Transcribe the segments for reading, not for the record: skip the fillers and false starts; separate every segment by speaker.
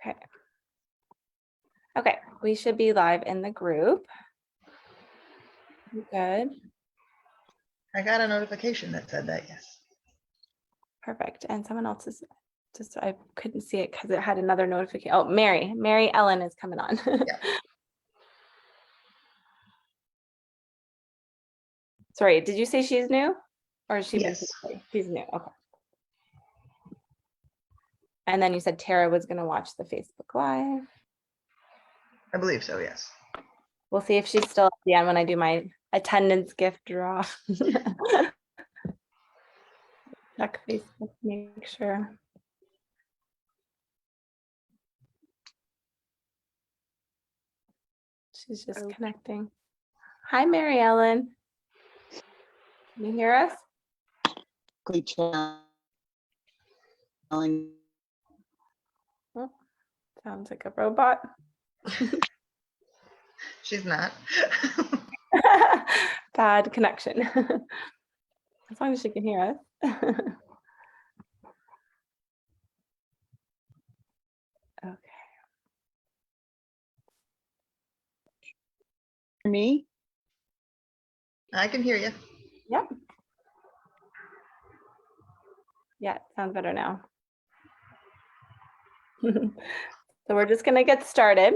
Speaker 1: Okay. Okay, we should be live in the group. Good.
Speaker 2: I got a notification that said that, yes.
Speaker 1: Perfect. And someone else is just, I couldn't see it because it had another notification. Oh, Mary Ellen is coming on.
Speaker 2: Yeah.
Speaker 1: Sorry, did you say she's new? Or is she?
Speaker 2: Yes.
Speaker 1: She's new. Okay. And then you said Tara was going to watch the Facebook Live.
Speaker 2: I believe so, yes.
Speaker 1: We'll see if she's still at the end when I do my attendance gift draw. Check Facebook, make sure. She's just connecting. Hi, Mary Ellen. Can you hear us? Oh, sounds like a robot.
Speaker 2: She's not.
Speaker 1: Bad connection. As long as she can hear us. Okay.
Speaker 3: Me?
Speaker 2: I can hear you.
Speaker 1: Yep. Yeah, sounds better now. So we're just going to get started.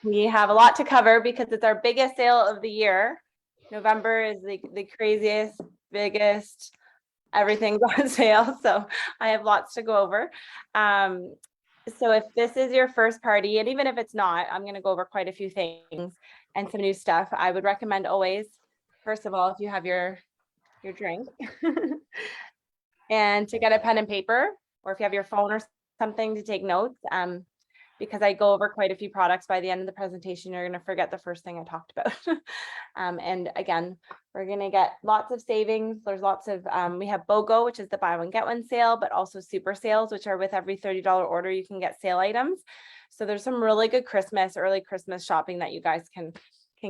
Speaker 1: We have a lot to cover because it's our biggest sale of the year. November is the craziest, biggest, everything's on sale. So I have lots to go over. So if this is your first party, and even if it's not, I'm going to go over quite a few things and some new stuff. I would recommend always, first of all, if you have your drink and to get a pen and paper, or if you have your phone or something to take notes, because I go over quite a few products. By the end of the presentation, you're going to forget the first thing I talked about. And again, we're going to get lots of savings. There's lots of, we have BOGO, which is the buy one, get one sale, but also super sales, which are with every $30 order, you can get sale items. So there's some really good early Christmas shopping that you guys can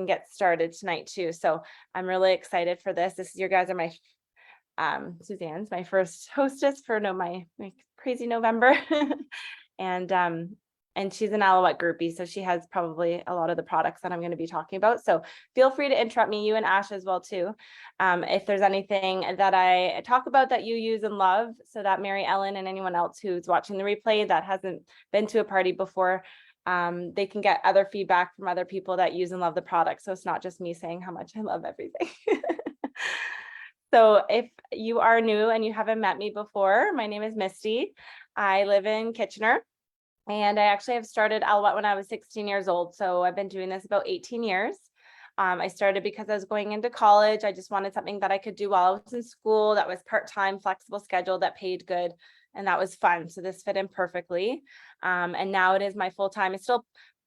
Speaker 1: get started tonight too. So I'm really excited for this. You guys are my, Suzanne's my first hostess for my crazy November. And she's an Aloette groupie, so she has probably a lot of the products that I'm going to be talking about. So feel free to interrupt me, you and Ash as well too. If there's anything that I talk about that you use and love, so that Mary Ellen and anyone else who's watching the replay that hasn't been to a party before, they can get other feedback from other people that use and love the product. So it's not just me saying how much I love everything. So if you are new and you haven't met me before, my name is Misty. I live in Kitchener. And I actually have started Aloette when I was 16 years old. So I've been doing this about 18 years. I started because I was going into college. I just wanted something that I could do while I was in school that was part-time, flexible schedule that paid good. And that was fun. So this fit in perfectly. And now it is my full-time. It's still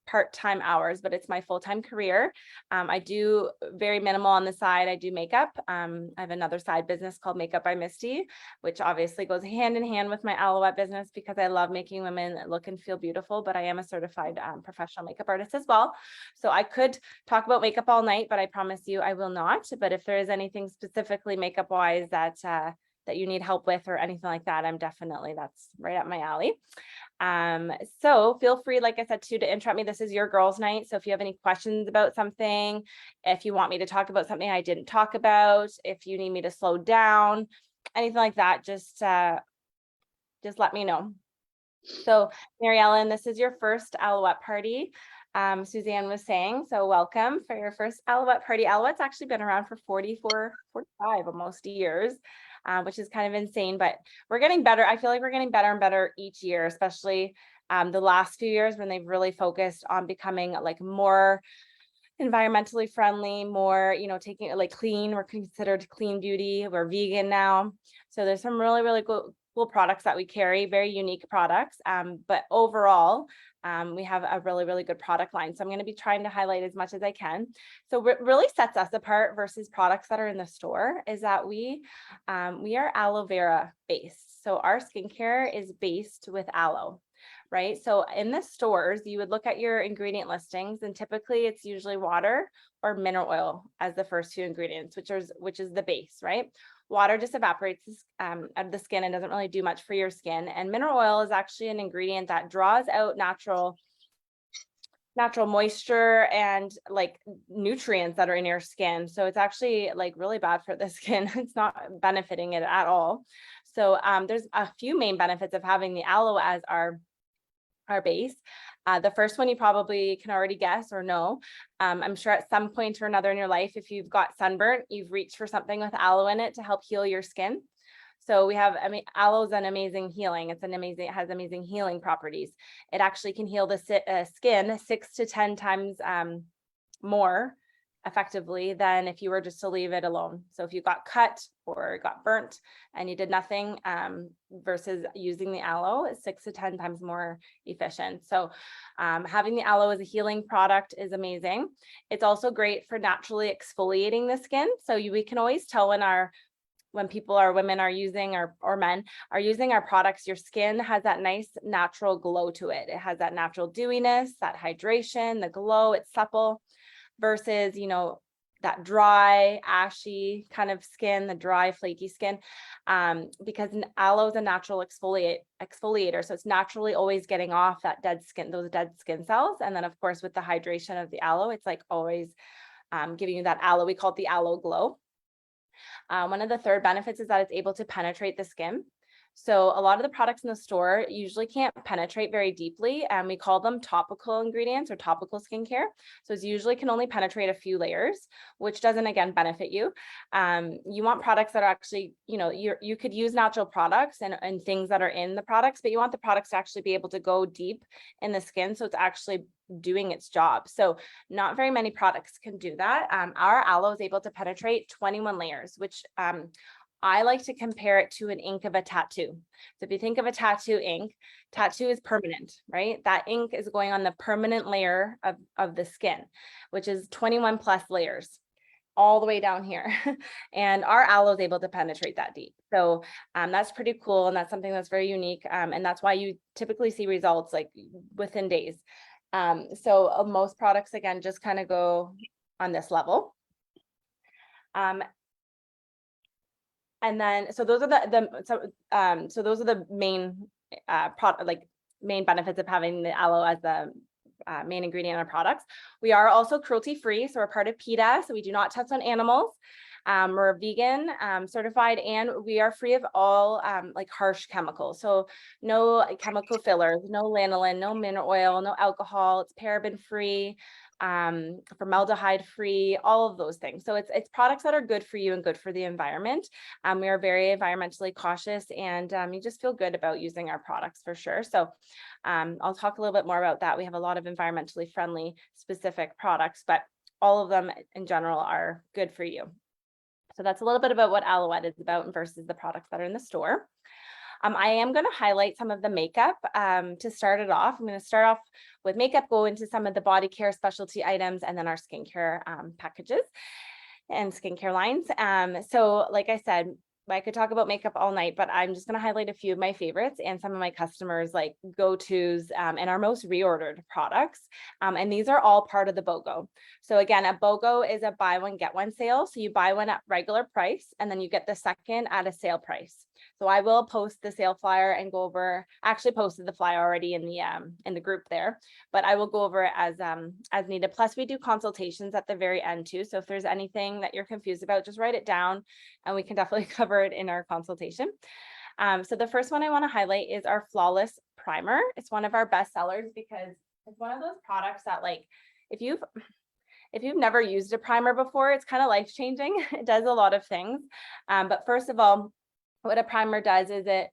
Speaker 1: part-time hours, but it's my full-time career. I do very minimal on the side. I do makeup. I have another side business called Makeup by Misti, which obviously goes hand in hand with my Aloette business because I love making women look and feel beautiful, but I am a certified professional makeup artist as well. So I could talk about makeup all night, but I promise you I will not. But if there is anything specifically makeup wise that you need help with or anything like that, that's right up my alley. So feel free, like I said, to interrupt me. This is your girls' night. So if you have any questions about something, if you want me to talk about something I didn't talk about, if you need me to slow down, anything like that, just let me know. So Mary Ellen, this is your first Aloette party. Suzanne was saying, so welcome for your first Aloette party. Aloette's actually been around for 45 almost years. Which is kind of insane, but we're getting better. I feel like we're getting better and better each year, especially the last few years when they've really focused on becoming like more environmentally friendly, more, taking it like clean. We're considered clean beauty. We're vegan now. So there's some really, really cool products that we carry, very unique products. But overall, we have a really, really good product line. So I'm going to be trying to highlight as much as I can. So what really sets us apart versus products that are in the store is that we are aloe vera based. So our skincare is based with aloe. Right. So in the stores, you would look at your ingredient listings, and typically it's usually water or mineral oil as the first two ingredients, which is the base, right? Water just evaporates out of the skin and doesn't really do much for your skin. And mineral oil is actually an ingredient that draws out natural moisture and like nutrients that are in your skin. So it's actually like really bad for the skin. It's not benefiting it at all. So there's a few main benefits of having the aloe as our base. The first one you probably can already guess or know. I'm sure at some point or another in your life, if you've got sunburn, you've reached for something with aloe in it to help heal your skin. So we have, aloe is an amazing healing. It has amazing healing properties. It actually can heal the skin 6 to 10 times more effectively than if you were just to leave it alone. So if you got cut or got burnt and you did nothing, versus using the aloe is 6 to 10 times more efficient. So having the aloe as a healing product is amazing. It's also great for naturally exfoliating the skin. So we can always tell when women are using or men are using our products, your skin has that nice natural glow to it. It has that natural dewiness, that hydration, the glow, it's supple versus, that dry, ashy kind of skin, the dry, flaky skin, because aloe is a natural exfoliator. So it's naturally always getting off that those dead skin cells. And then of course, with the hydration of the aloe, it's like always giving you that aloe, we call it the aloe glow. One of the third benefits is that it's able to penetrate the skin. So a lot of the products in the store usually can't penetrate very deeply, and we call them topical ingredients or topical skincare. So it usually can only penetrate a few layers, which doesn't, again, benefit you. You want products that are actually, you could use natural products and things that are in the products, but you want the products to actually be able to go deep in the skin. So it's actually doing its job. So not very many products can do that. Our aloe is able to penetrate 21 layers, which I like to compare it to an ink of a tattoo. So if you think of a tattoo ink, tattoo is permanent, right? That ink is going on the permanent layer of the skin, which is 21 plus layers all the way down here. And our aloe is able to penetrate that deep. So that's pretty cool. And that's something that's very unique. And that's why you typically see results like within days. So most products, again, just kind of go on this level. And then, so those are those are the main main benefits of having the aloe as the main ingredient in our products. We are also cruelty free, so we're part of PETA, so we do not touch on animals. We're vegan certified, and we are free of all like harsh chemicals. So no chemical fillers, no lanolin, no mineral oil, no alcohol. It's paraben free, formaldehyde free, all of those things. So it's products that are good for you and good for the environment. We are very environmentally cautious, and you just feel good about using our products for sure. So I'll talk a little bit more about that. We have a lot of environmentally friendly specific products, but all of them in general are good for you. So that's a little bit about what Aloette is about versus the products that are in the store. I am going to highlight some of the makeup to start it off. I'm going to start off with makeup, go into some of the body care specialty items, and then our skincare packages and skincare lines. So like I said, I could talk about makeup all night, but I'm just going to highlight a few of my favorites and some of my customers like go-tos and our most reordered products. And these are all part of the BOGO. So again, a BOGO is a buy one, get one sale. So you buy one at regular price, and then you get the second at a sale price. So I will post the sale flyer and go over, actually posted the flyer already in the group there, but I will go over it as needed. Plus we do consultations at the very end too. So if there's anything that you're confused about, just write it down and we can definitely cover it in our consultation. So the first one I want to highlight is our Flawless Primer. It's one of our best sellers because it's one of those products that, like, if you've never used a primer before, it's kind of life-changing. It does a lot of things. But first of all, what a primer does is it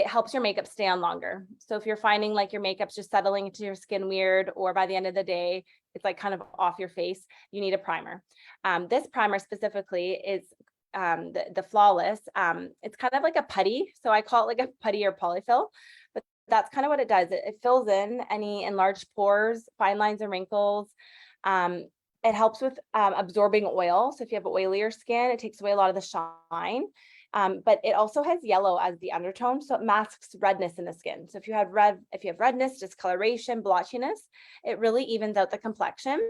Speaker 1: helps your makeup stay on longer. So if you're finding like your makeup's just settling into your skin weird, or by the end of the day, it's like kind of off your face, you need a primer. This primer specifically is the Flawless. It's kind of like a putty. So I call it like a putty or polyfill, but that's kind of what it does. It fills in any enlarged pores, fine lines and wrinkles. It helps with absorbing oil. So if you have oilier skin, it takes away a lot of the shine. But it also has yellow as the undertone, so it masks redness in the skin. So if you have redness, discoloration, blotchiness, it really evens out the complexion.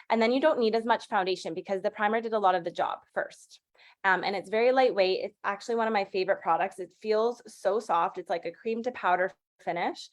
Speaker 1: And then you don't need as much foundation because the primer did a lot of the job first. And it's very lightweight. It's actually one of my favorite products. It feels so soft. It's like a cream to powder finish.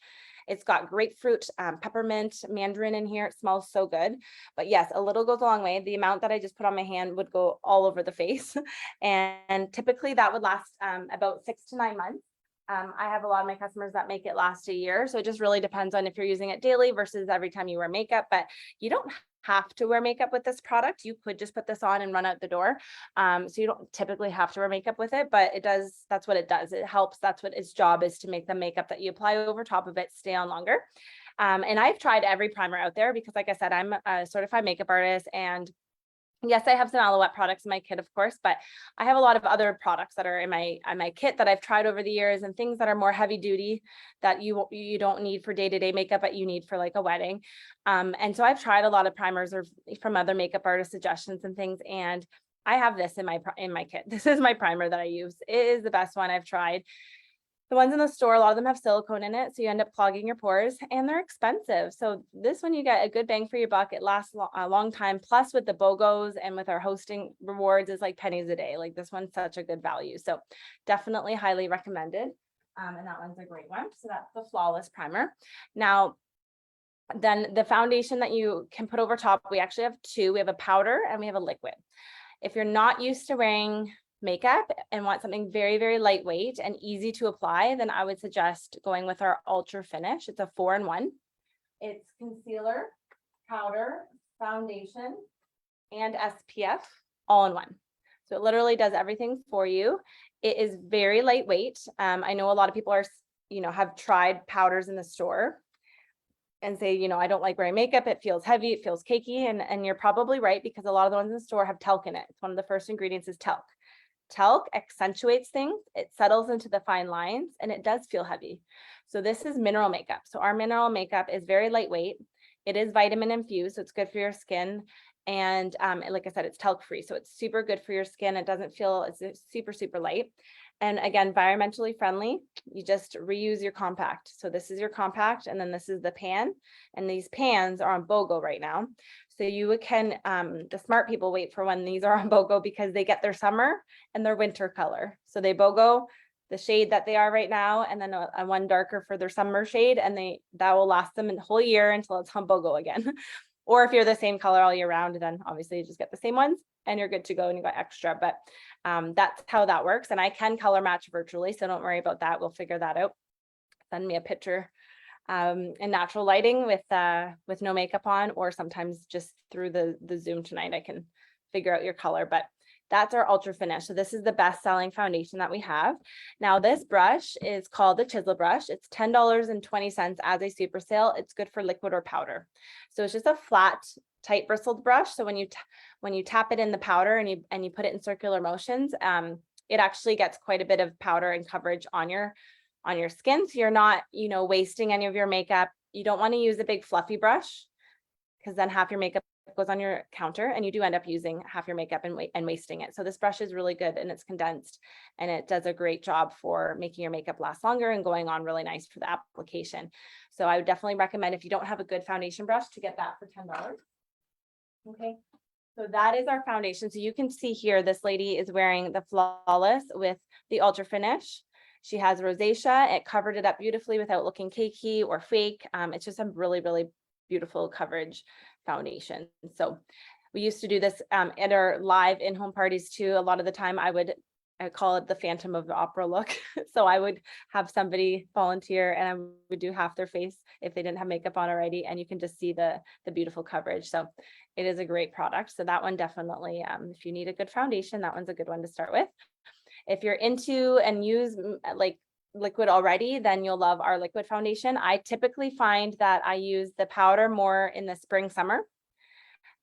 Speaker 1: It's got grapefruit, peppermint, mandarin in here. It smells so good. But yes, a little goes a long way. The amount that I just put on my hand would go all over the face. And typically that would last about 6 to 9 months. I have a lot of my customers that make it last a year. So it just really depends on if you're using it daily versus every time you wear makeup. But you don't have to wear makeup with this product. You could just put this on and run out the door. So you don't typically have to wear makeup with it, but it does, that's what it does. It helps. That's what its job is, to make the makeup that you apply over top of it stay on longer. And I've tried every primer out there because, like I said, I'm a certified makeup artist, and yes, I have some Aloette products in my kit, of course, but I have a lot of other products that are in my kit that I've tried over the years, and things that are more heavy duty that you don't need for day-to-day makeup, but you need for like a wedding. And so I've tried a lot of primers or from other makeup artist suggestions and things, and I have this in my kit. This is my primer that I use. It is the best one I've tried. The ones in the store, a lot of them have silicone in it, so you end up clogging your pores, and they're expensive. So this one, you get a good bang for your buck. It lasts a long time. Plus, with the BOGOs and with our hosting rewards, is like pennies a day. Like, this one's such a good value. So definitely highly recommended. And that one's a great one. So that's the Flawless Primer. Now, then the foundation that you can put over top, we actually have two. We have a powder and we have a liquid. If you're not used to wearing makeup and want something very, very lightweight and easy to apply, then I would suggest going with our Ultra Finish. It's a 4-in-1. It's concealer, powder, foundation, and SPF all in one. So it literally does everything for you. It is very lightweight. I know a lot of people are, have tried powders in the store and say, I don't like wearing makeup. It feels heavy. It feels cakey. And you're probably right, because a lot of the ones in the store have talc in it. It's one of the first ingredients is talc. Talc accentuates things, it settles into the fine lines, and it does feel heavy. So this is mineral makeup. So our mineral makeup is very lightweight. It is vitamin infused, so it's good for your skin. And like I said, it's talc free, so it's super good for your skin. It doesn't feel, it's super, super light. And again, environmentally friendly. You just reuse your compact. So this is your compact, and then this is the pan. And these pans are on BOGO right now. So you can, the smart people wait for when these are on BOGO, because they get their summer and their winter color. So they BOGO the shade that they are right now, and then a one darker for their summer shade, and that will last them a whole year until it's on BOGO again. Or if you're the same color all year round, then obviously you just get the same ones and you're good to go and you got extra. But that's how that works. And I can color match virtually, so don't worry about that. We'll figure that out. Send me a picture in natural lighting with no makeup on, or sometimes just through the Zoom tonight, I can figure out your color. But that's our Ultra Finish. So this is the best selling foundation that we have. Now this brush is called the Chisel brush. It's $10.20 as a super sale. It's good for liquid or powder. So it's just a flat, tight bristled brush. So when you tap it in the powder and you put it in circular motions, it actually gets quite a bit of powder and coverage on your skin. So you're not, wasting any of your makeup. You don't want to use a big fluffy brush, because then half your makeup goes on your counter and you do end up using half your makeup and wasting it. So this brush is really good, and it's condensed, and it does a great job for making your makeup last longer and going on really nice for the application. So I would definitely recommend, if you don't have a good foundation brush, to get that for $10. Okay. So that is our foundation. So you can see here, this lady is wearing the Flawless with the Ultra Finish. She has rosacea. It covered it up beautifully without looking cakey or fake. It's just a really, really beautiful coverage foundation. So we used to do this at our live in-home parties too. A lot of the time I call it the Phantom of the Opera look. So I would have somebody volunteer and I would do half their face if they didn't have makeup on already, and you can just see the beautiful coverage. So it is a great product. So that one definitely, if you need a good foundation, that one's a good one to start with. If you're into and use like liquid already, then you'll love our liquid foundation. I typically find that I use the powder more in the spring, summer.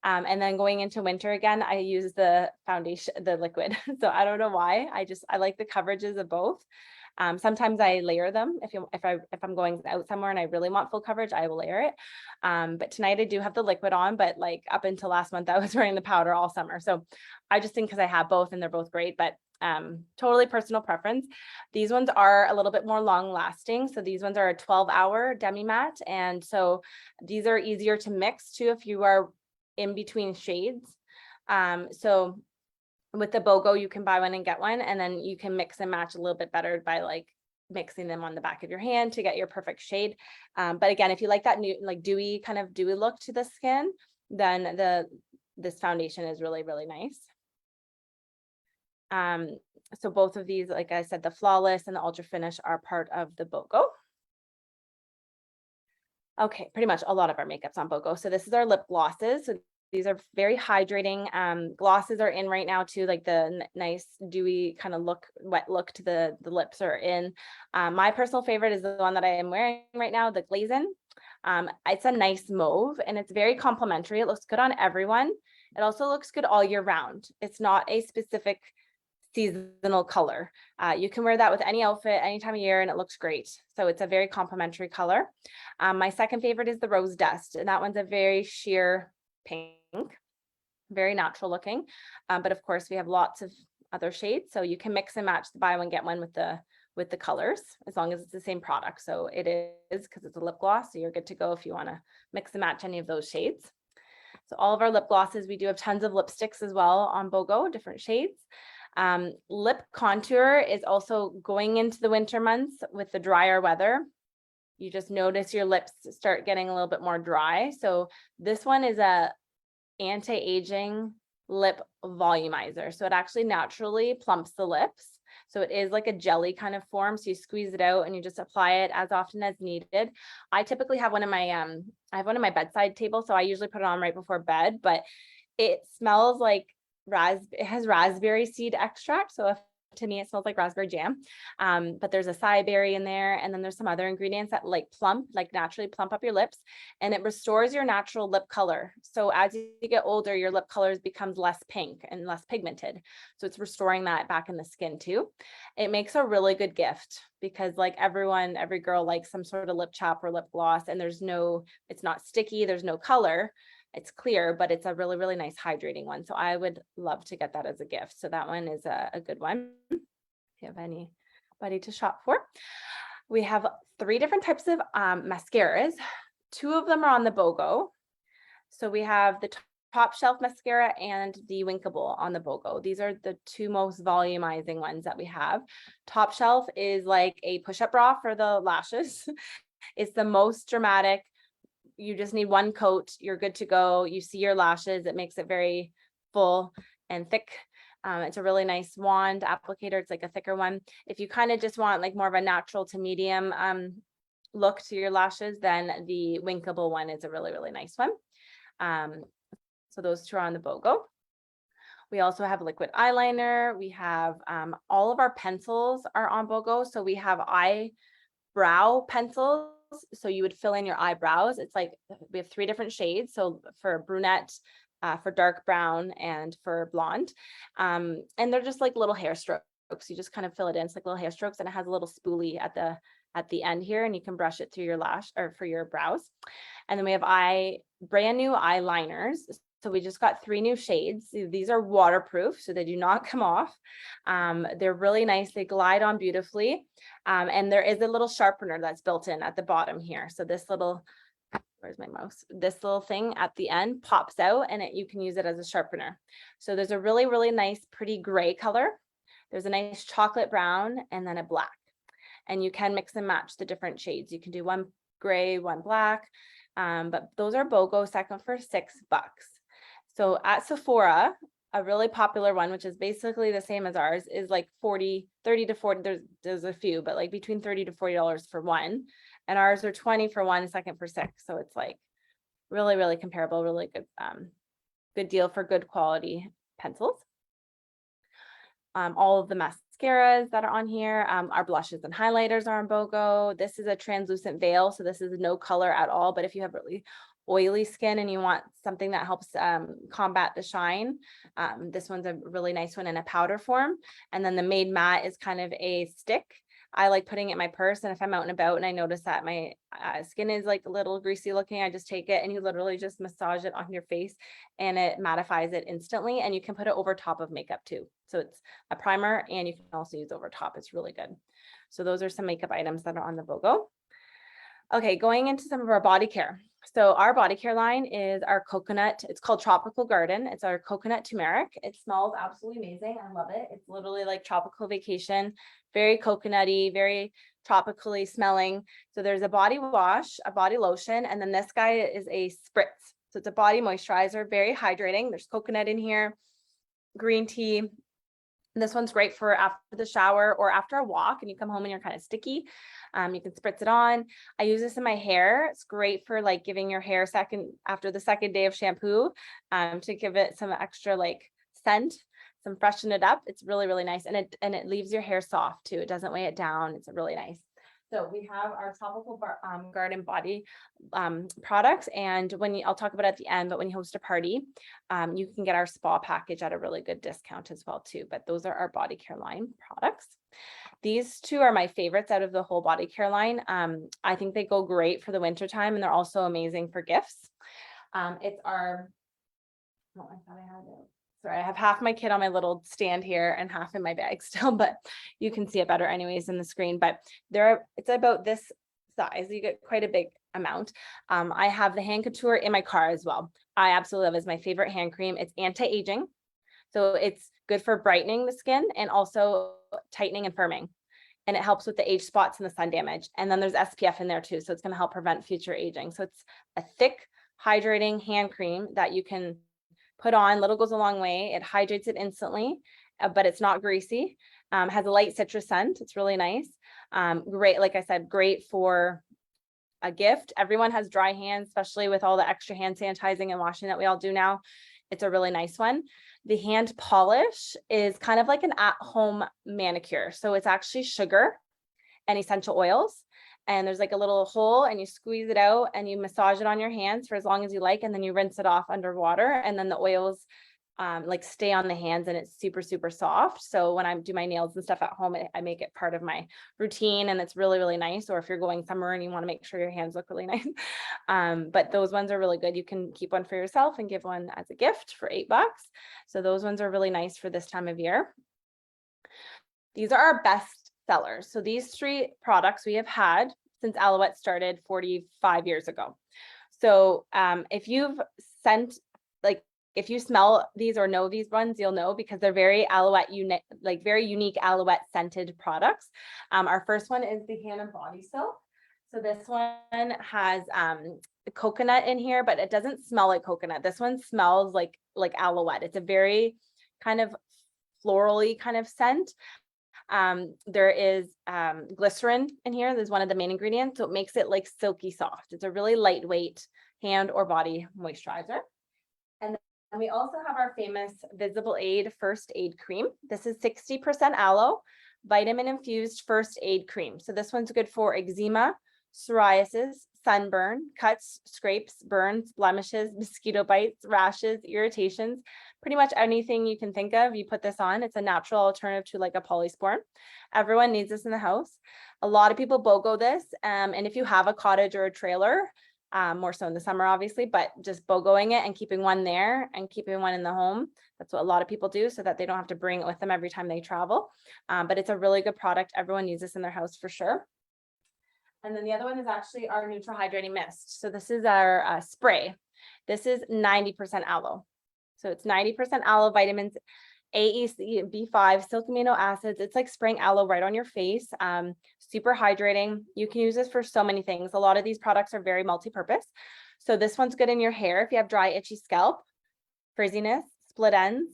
Speaker 1: And then going into winter again, I use the foundation, the liquid. So I don't know why. I like the coverages of both. Sometimes I layer them. If I'm going out somewhere and I really want full coverage, I will layer it. But tonight I do have the liquid on, but like up until last month, I was wearing the powder all summer. So I just think, because I have both and they're both great, but totally personal preference. These ones are a little bit more long lasting. So these ones are a 12-hour demi matte. And so these are easier to mix too if you are in between shades. So With the BOGO, you can buy one and get one, and then you can mix and match a little bit better by like mixing them on the back of your hand to get your perfect shade. But again, if you like that new, like dewy look to the skin, then this foundation is really, really nice. So both of these, like I said, the Flawless and the Ultra Finish are part of the BOGO. Okay, pretty much a lot of our makeup's on BOGO. So this is our lip glosses. So these are very hydrating. Glosses are in right now too, like the nice dewy kind of look, wet look to the lips are in. My personal favorite is the one that I am wearing right now, the Glazin. It's a nice mauve and it's very complimentary. It looks good on everyone. It also looks good all year round. It's not a specific seasonal color. You can wear that with any outfit any time of year and it looks great. So it's a very complimentary color. My second favorite is the Rose Dust, and that one's a very sheer pink, very natural looking. But of course we have lots of other shades, so you can mix and match the buy one get one with the colors as long as it's the same product. So it is, because it's a lip gloss, so you're good to go if you want to mix and match any of those shades. So all of our lip glosses, we do have tons of lipsticks as well on BOGO, different shades. Lip contour is also going into the winter months with the drier weather. You just notice your lips start getting a little bit more dry. So this one is a anti-aging lip volumizer. So it actually naturally plumps the lips. So it is like a jelly kind of form. So you squeeze it out and you just apply it as often as needed. I typically have one in my, I have one on my bedside table. So I usually put it on right before bed, but it smells like it has raspberry seed extract. So to me, it smells like raspberry jam. But there's acai berry in there. And then there's some other ingredients that like naturally plump up your lips, and it restores your natural lip color. So as you get older, your lip colors becomes less pink and less pigmented. So it's restoring that back in the skin too. It makes a really good gift because like every girl likes some sort of lip chap or lip gloss, and it's not sticky. There's no color. It's clear, but it's a really, really nice hydrating one. So I would love to get that as a gift. So that one is a good one if you have anybody to shop for. We have 3 different types of mascaras. 2 of them are on the BOGO. So we have the Top Shelf mascara and the Winkable on the BOGO. These are the 2 most volumizing ones that we have. Top Shelf is like a push-up bra for the lashes. It's the most dramatic. You just need 1 coat, you're good to go. You see your lashes, it makes it very full and thick. It's a really nice wand applicator. It's like a thicker one. If you kind of just want like more of a natural to medium look to your lashes, then the Winkable one is a really, really nice one. So those 2 are on the BOGO. We also have liquid eyeliner. We have all of our pencils are on BOGO. So we have eyebrow pencils. So you would fill in your eyebrows. It's like we have 3 different shades. So for brunette, for dark brown, and for blonde. And they're just like little hair strokes. You just kind of fill it in. It's like little hair strokes, and it has a little spoolie at the end here, and you can brush it through your lash or for your brows. And then we have brand new eyeliners. So we just got 3 new shades. These are waterproof, so they do not come off. They're really nice. They glide on beautifully. And there is a little sharpener that's built in at the bottom here. So this little, where's my mouse? This little thing at the end pops out, and you can use it as a sharpener. So there's a really, really nice, pretty gray color. There's a nice chocolate brown, and then a black. And you can mix and match the different shades. You can do 1 gray, 1 black. But those are BOGO, second for $6. So at Sephora, a really popular one, which is basically the same as ours, is like 30 to 40. There's a few, but like between $30 to $40 for one. And ours are 20 for 1, second for 6. So it's like really, really comparable, really good, good deal for good quality pencils. All of the mascaras that are on here, our blushes and highlighters are on BOGO. This is a translucent veil, so this is no color at all. But if you have really oily skin and you want something that helps combat the shine, this one's a really nice one in a powder form. And then the Made Matte is kind of a stick. I like putting it in my purse, and if I'm out and about and I notice that my skin is like a little greasy looking, I just take it and you literally just massage it on your face, and it mattifies it instantly. And you can put it over top of makeup too. So it's a primer, and you can also use over top. It's really good. So those are some makeup items that are on the BOGO. Okay, going into some of our body care. So our body care line is our coconut. It's called Tropical Garden. It's our coconut turmeric. It smells absolutely amazing. I love it. It's literally like tropical vacation, very coconutty, very tropically smelling. So there's a body wash, a body lotion, and then this guy is a spritz. So it's a body moisturizer, very hydrating. There's coconut in here, green tea. This one's great for after the shower or after a walk and you come home and you're kind of sticky. You can spritz it on. I use this in my hair. It's great for like giving your hair after the second day of shampoo, to give it some extra like scent, some freshen it up. It's really, really nice. And it leaves your hair soft too. It doesn't weigh it down. It's really nice. So we have our tropical garden body products, and I'll talk about it at the end, but when you host a party, you can get our spa package at a really good discount as well too. But those are our body care line products. These two are my favorites out of the whole body care line. I think they go great for the winter time, and they're also amazing for gifts. It's our, oh, I thought I had it. Sorry, I have half my kit on my little stand here and half in my bag still, but you can see it better anyways in the screen. But it's about this size. You get quite a big amount. I have the hand couture in my car as well. I absolutely love it. It's my favorite hand cream. It's anti-aging. So it's good for brightening the skin and also tightening and firming. And it helps with the age spots and the sun damage. And then there's SPF in there too. So it's going to help prevent future aging. So it's a thick, hydrating hand cream that you can put on. Little goes a long way. It hydrates it instantly, but it's not greasy. Has a light citrus scent. It's really nice. Great, like I said, great for a gift. Everyone has dry hands, especially with all the extra hand sanitizing and washing that we all do now. It's a really nice one. The hand polish is kind of like an at-home manicure. So it's actually sugar and essential oils. And there's like a little hole and you squeeze it out and you massage it on your hands for as long as you like. And then you rinse it off underwater. And then the oils like stay on the hands and it's super, super soft. So when I do my nails and stuff at home, I make it part of my routine and it's really, really nice. Or if you're going somewhere and you want to make sure your hands look really nice. But those ones are really good. You can keep one for yourself and give one as a gift for $8. So those ones are really nice for this time of year. These are our best sellers. So these three products we have had since Aloette started 45 years ago. So if you've if you smell these or know these ones, you'll know because they're very Aloette unique, like very unique Aloette scented products. Our first one is the Hand and Body Soap. So this one has coconut in here, but it doesn't smell like coconut. This one smells like Aloette. It's a very kind of florally kind of scent. There is glycerin in here. There's one of the main ingredients. So it makes it like silky soft. It's a really lightweight hand or body moisturizer. And then we also have our famous Visible Aid First Aid Cream. This is 60% aloe, vitamin infused first aid cream. So this one's good for eczema, psoriasis, sunburn, cuts, scrapes, burns, blemishes, mosquito bites, rashes, irritations, pretty much anything you can think of, you put this on. It's a natural alternative to like a polysporin. Everyone needs this in the house. A lot of people BOGO this. And if you have a cottage or a trailer, more so in the summer, obviously, but just BOGOing it and keeping one there and keeping one in the home. That's what a lot of people do so that they don't have to bring it with them every time they travel. But it's a really good product. Everyone needs this in their house for sure. And then the other one is actually our Neutral Hydrating Mist. So this is our spray. This is 90% aloe. So it's 90% aloe, vitamins A, E, C, B5, silk amino acids. It's like spraying aloe right on your face. Super hydrating. You can use this for so many things. A lot of these products are very multi-purpose. So this one's good in your hair if you have dry, itchy scalp, frizziness, split ends,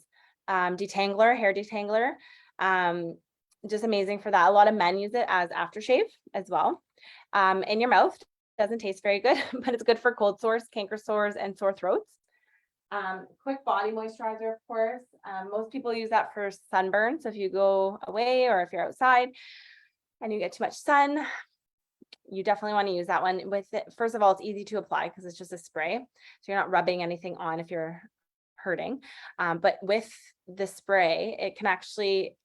Speaker 1: detangler, hair detangler. Just amazing for that. A lot of men use it as aftershave as well. In your mouth. Doesn't taste very good, but it's good for cold sores, canker sores, and sore throats. Quick body moisturizer, of course. Most people use that for sunburn. So if you go away or if you're outside and you get too much sun, you definitely want to use that one. With it, first of all, it's easy to apply because it's just a spray. So you're not rubbing anything on if you're hurting. But with the spray, it can actually,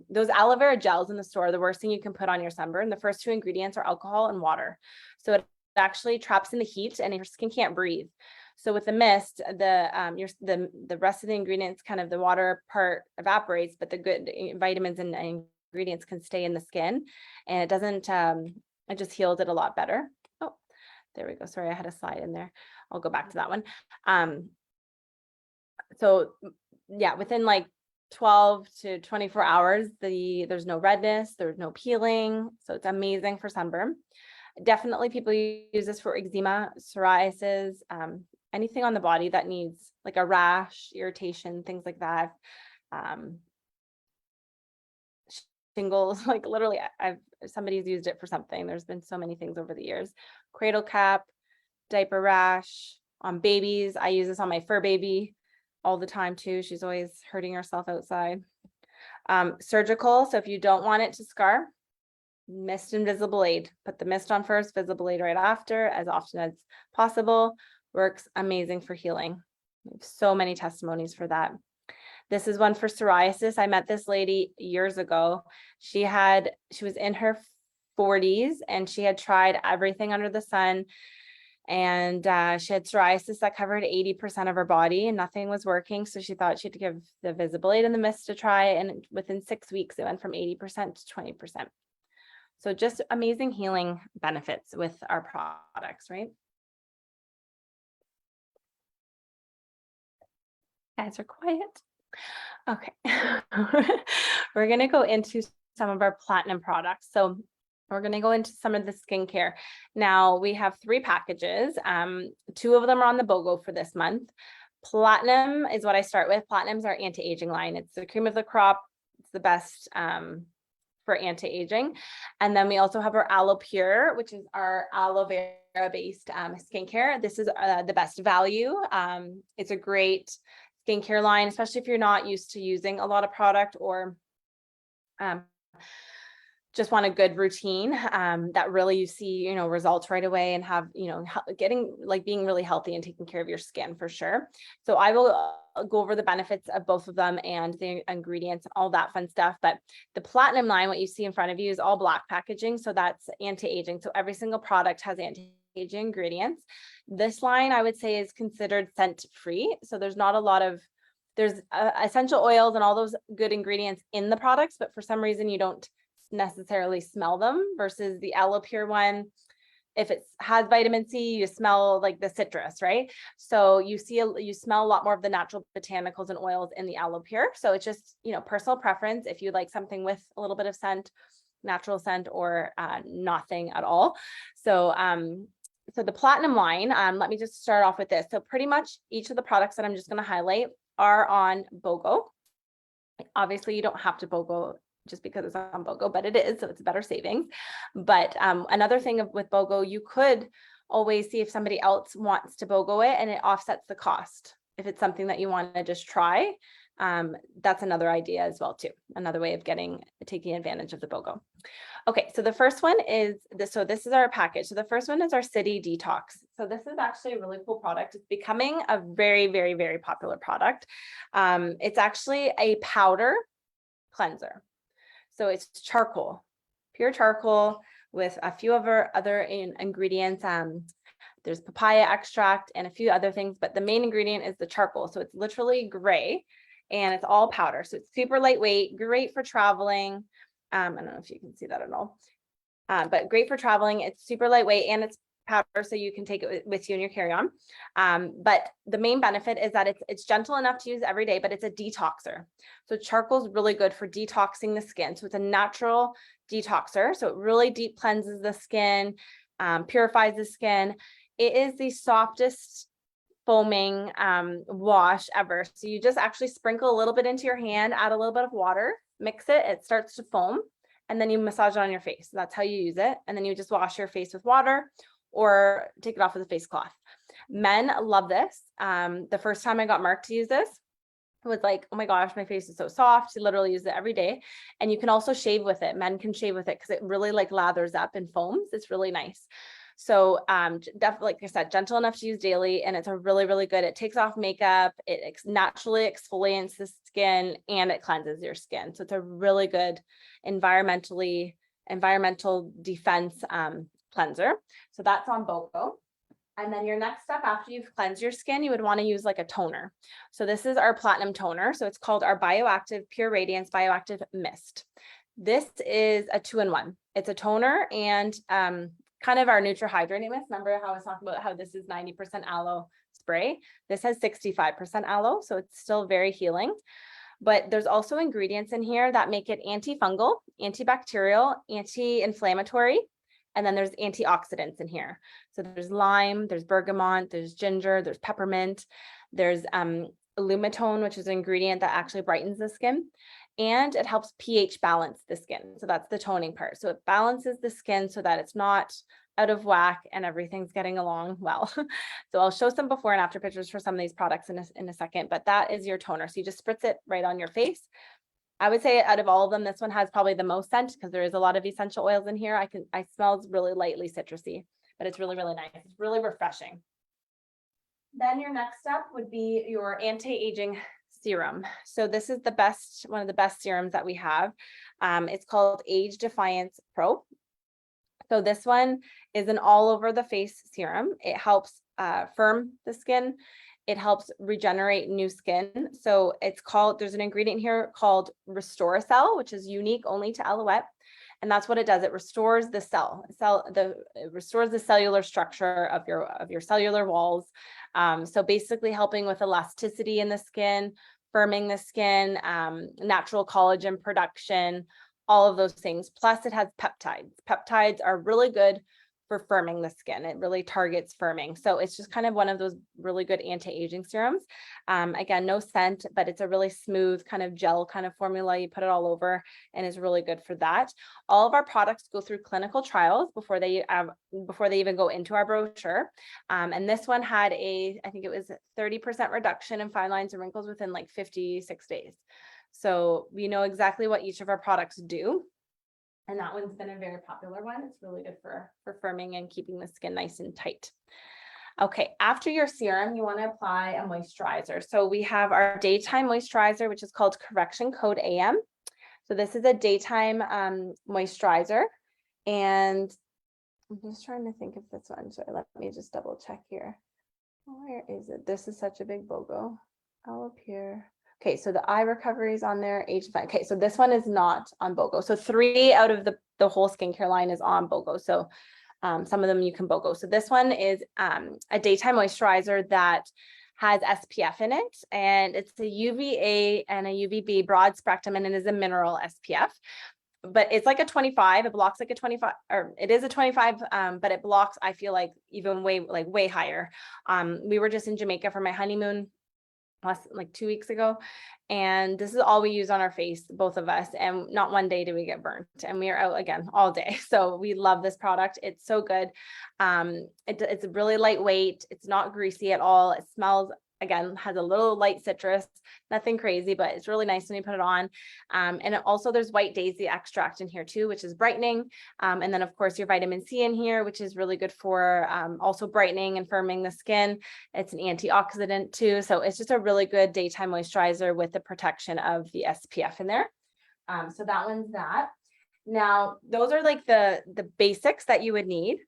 Speaker 1: those aloe vera gels in the store, the worst thing you can put on your sunburn, the first two ingredients are alcohol and water. So it actually traps in the heat and your skin can't breathe. So with the mist, the rest of the ingredients, kind of the water part evaporates, but the good vitamins and ingredients can stay in the skin and it doesn't, it just heals it a lot better. Oh, There we go. Sorry, I had a slide in there. I'll go back to that one. So yeah, within like 12 to 24 hours, there's no redness, there's no peeling. So it's amazing for sunburn. Definitely people use this for eczema, psoriasis, anything on the body that needs like a rash, irritation, things like that. Shingles, like literally somebody's used it for something. There's been so many things over the years. Cradle cap, diaper rash on babies. I use this on my fur baby all the time too. She's always hurting herself outside. Surgical. So if you don't want it to scar, mist and visible aid. Put the mist on first, visible aid right after, as often as possible. Works amazing for healing. We have so many testimonies for that. This is one for psoriasis. I met this lady years ago. She was in her 40s and she had tried everything under the sun. And she had psoriasis that covered 80% of her body and nothing was working. So she thought she'd give the visible aid and the mist a try. And within 6 weeks, it went from 80% to 20%. So just amazing healing benefits with our products, right? Guys are quiet. Okay. We're going to go into some of our platinum products. So we're going to go into some of the skincare. Now we have 3 packages. 2 of them are on the BOGO for this month. Platinum is what I start with. Platinum is our anti-aging line. It's the cream of the crop. It's the best for anti-aging. And then we also have our Aloe Pure, which is our aloe vera based skincare. This is the best value. It's a great skincare line, especially if you're not used to using a lot of product or just want a good routine that really you see, results right away and have, being really healthy and taking care of your skin for sure. So I will go over the benefits of both of them and the ingredients and all that fun stuff. But the platinum line, what you see in front of you is all black packaging. So that's anti-aging. So every single product has anti-aging ingredients. This line I would say is considered scent free. So there's not a lot of, there's essential oils and all those good ingredients in the products, but for some reason you don't necessarily smell them versus the Aloe Pure one. If it has vitamin C, you smell like the citrus, right? So you smell a lot more of the natural botanicals and oils in the Aloe Pure. So it's just, personal preference. If you like something with a little bit of scent, natural scent, or nothing at all. So, so the platinum line, let me just start off with this. So pretty much each of the products that I'm just going to highlight are on BOGO. Obviously you don't have to BOGO just because it's on BOGO, but it is, so it's better savings. But another thing with BOGO, you could always see if somebody else wants to BOGO it and it offsets the cost. If it's something that you want to just try, that's another idea as well too. Another way of taking advantage of the BOGO. Okay, so the first one is this. So this is our package. So the first one is our City Detox. So this is actually a really cool product. It's becoming a very, very, very popular product. It's actually a powder cleanser. So it's charcoal, pure charcoal with a few of our other ingredients. There's papaya extract and a few other things, but the main ingredient is the charcoal. So it's literally gray and it's all powder. So it's super lightweight, great for traveling. I don't know if you can see that at all, but great for traveling. It's super lightweight and it's powder, so you can take it with you in your carry-on. But the main benefit is that it's gentle enough to use every day, but it's a detoxer. So charcoal is really good for detoxing the skin. So it's a natural detoxer. So it really deep cleanses the skin, purifies the skin. It is the softest foaming wash ever. So you just actually sprinkle a little bit into your hand, add a little bit of water, mix it, it starts to foam, and then you massage it on your face. That's how you use it. And then you just wash your face with water or take it off with a face cloth. Men love this. The first time I got Mark to use this, it was like, oh my gosh, my face is so soft. He literally uses it every day. And you can also shave with it. Men can shave with it because it really like lathers up and foams. It's really nice. So definitely, like I said, gentle enough to use daily, and it's a really, really good. It takes off makeup, it naturally exfoliates the skin, and it cleanses your skin. So it's a really good environmental defense cleanser. So that's on BOGO. And then your next step after you've cleansed your skin, you would want to use like a toner. So this is our platinum toner. So it's called our Bioactive Pure Radiance Bioactive Mist. This is a 2-in-1. It's a toner and kind of our neutral hydrating mist. Remember how I was talking about how this is 90% aloe spray? This has 65% aloe, so it's still very healing. But there's also ingredients in here that make it antifungal, antibacterial, anti-inflammatory, and then there's antioxidants in here. So there's lime, there's bergamot, there's ginger, there's peppermint, there's lumitone, which is an ingredient that actually brightens the skin, and it helps pH balance the skin. So that's the toning part. So it balances the skin so that it's not out of whack and everything's getting along well. So I'll show some before and after pictures for some of these products in a second, but that is your toner. So you just spritz it right on your face. I would say out of all of them, this one has probably the most scent because there is a lot of essential oils in here. I smells really lightly citrusy, but it's really, really nice. It's really refreshing. Then your next step would be your anti-aging serum. So this is one of the best serums that we have. It's called Age Defiance Pro. So this one is an all over the face serum. It helps firm the skin. It helps regenerate new skin. So there's an ingredient here called Restore Cell, which is unique only to Aloette. And that's what it does. It restores the it restores the cellular structure of your cellular walls. So basically helping with elasticity in the skin, firming the skin, natural collagen production, all of those things. Plus it has peptides. Peptides are really good for firming the skin. It really targets firming. So it's just kind of one of those really good anti-aging serums. Again, no scent, but it's a really smooth kind of gel kind of formula. You put it all over and it's really good for that. All of our products go through clinical trials before they even go into our brochure. And this one had I think it was 30% reduction in fine lines and wrinkles within like 56 days. So we know exactly what each of our products do. And that one's been a very popular one. It's really good for firming and keeping the skin nice and tight. Okay, after your serum, you want to apply a moisturizer. So we have our daytime moisturizer, which is called Correction Code AM. So this is a daytime moisturizer. And I'm just trying to think of this one. So let me just double check here. Where is it? This is such a big BOGO. All up here. Okay, so the eye recovery is on there, age fine. Okay, so this one is not on BOGO. So 3 out of the whole skincare line is on BOGO. So some of them you can BOGO. So this one is a daytime moisturizer that has SPF in it, and it's a UVA and a UVB broad spectrum, and it is a mineral SPF. But it's like a 25, it blocks like a 25, or it is a 25, but it blocks, I feel like even way higher. We were just in Jamaica for my honeymoon like 2 weeks ago, and this is all we use on our face, both of us, and not one day do we get burnt, and we are out again all day. So we love this product. It's so good. It's really lightweight. It's not greasy at all. It smells, again, has a little light citrus, nothing crazy, but it's really nice when you put it on. And also there's white daisy extract in here too, which is brightening. And then of course your vitamin C in here, which is really good for also brightening and firming the skin. It's an antioxidant too. So it's just a really good daytime moisturizer with the protection of the SPF in there. So that one's that. Now, those are like the basics that you would need.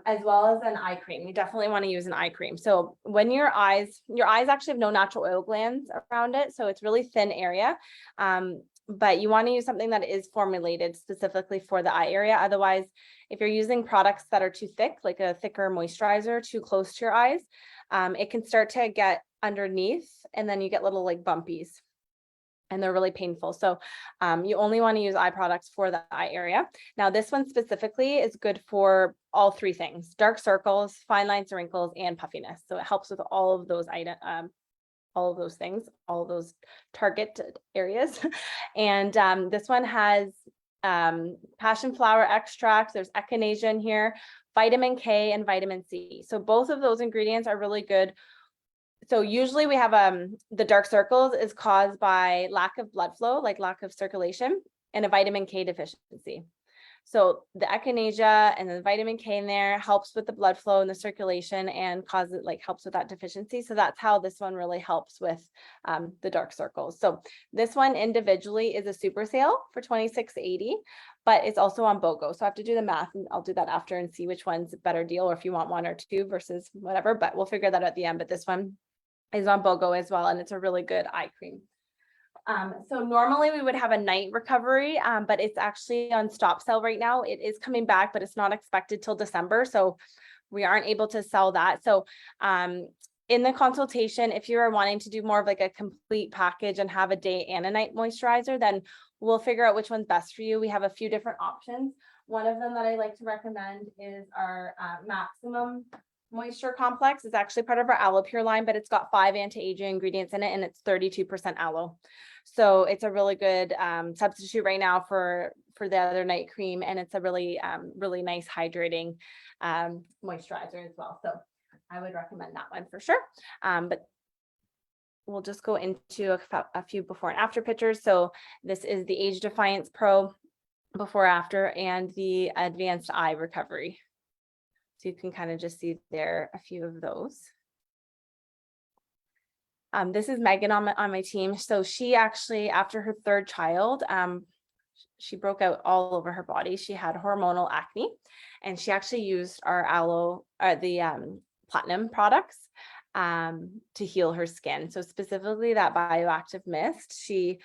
Speaker 1: As well as an eye cream. You definitely want to use an eye cream. So when your eyes actually have no natural oil glands around it, so it's really thin area. But you want to use something that is formulated specifically for the eye area. Otherwise, if you're using products that are too thick, like a thicker moisturizer too close to your eyes, it can start to get underneath, and then you get little like bumpies, and they're really painful. So you only want to use eye products for the eye area. Now, this one specifically is good for all 3 things: dark circles, fine lines and wrinkles, and puffiness. So it helps with all of those all of those things, all of those target areas. And this one has passion flower extract. There's echinacea in here, vitamin K and vitamin C. So both of those ingredients are really good. So usually we have the dark circles is caused by lack of blood flow, like lack of circulation, and a vitamin K deficiency. So the echinacea and the vitamin K in there helps with the blood flow and the circulation, and helps with that deficiency. So that's how this one really helps with the dark circles. So this one individually is a super sale for $26.80, but it's also on BOGO. So I have to do the math, and I'll do that after and see which one's a better deal, or if you want 1 or 2 versus whatever, but we'll figure that out at the end. But this one is on BOGO as well, and it's a really good eye cream. So normally we would have a night recovery, but it's actually on stop sale right now. It is coming back, but it's not expected till December. So we aren't able to sell that. So in the consultation, if you are wanting to do more of like a complete package and have a day and a night moisturizer, then we'll figure out which one's best for you. We have a few different options. One of them that I like to recommend is our Maximum Moisture Complex. It's actually part of our Aloe Pure line, but it's got 5 anti-aging ingredients in it, and it's 32% aloe. So it's a really good substitute right now for the other night cream, and it's a really really nice hydrating moisturizer as well. So I would recommend that one for sure. But we'll just go into a few before and after pictures. So this is the Age Defiance Pro before after, and the Advanced Eye Recovery. So you can kind of just see there a few of those. This is Megan on my team. So she actually, after her 3rd child, she broke out all over her body. She had hormonal acne, and she actually used our aloe, the platinum products to heal her skin. So specifically that bioactive mist, she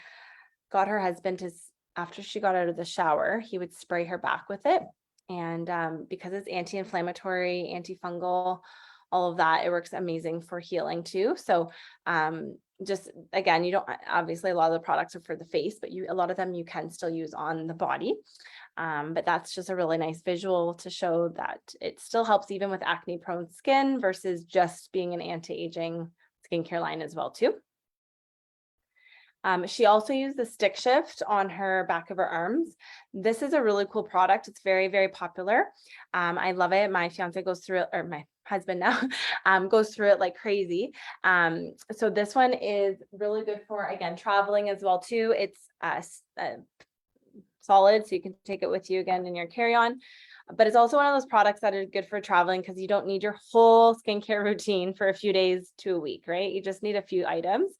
Speaker 1: got her husband to, after she got out of the shower, he would spray her back with it. And because it's anti-inflammatory, antifungal, all of that, it works amazing for healing too. So just again, you don't, obviously a lot of the products are for the face, but a lot of them you can still use on the body. But that's just a really nice visual to show that it still helps even with acne prone skin versus just being an anti-aging skincare line as well too. She also used the stick shift on her back of her arms. This is a really cool product. It's very, very popular. I love it. My fiance goes through it, or my husband now goes through it like crazy. So this one is really good for, again, traveling as well too. It's solid, so you can take it with you again in your carry-on. But it's also one of those products that are good for traveling because you don't need your whole skincare routine for a few days to a week, right? You just need a few items.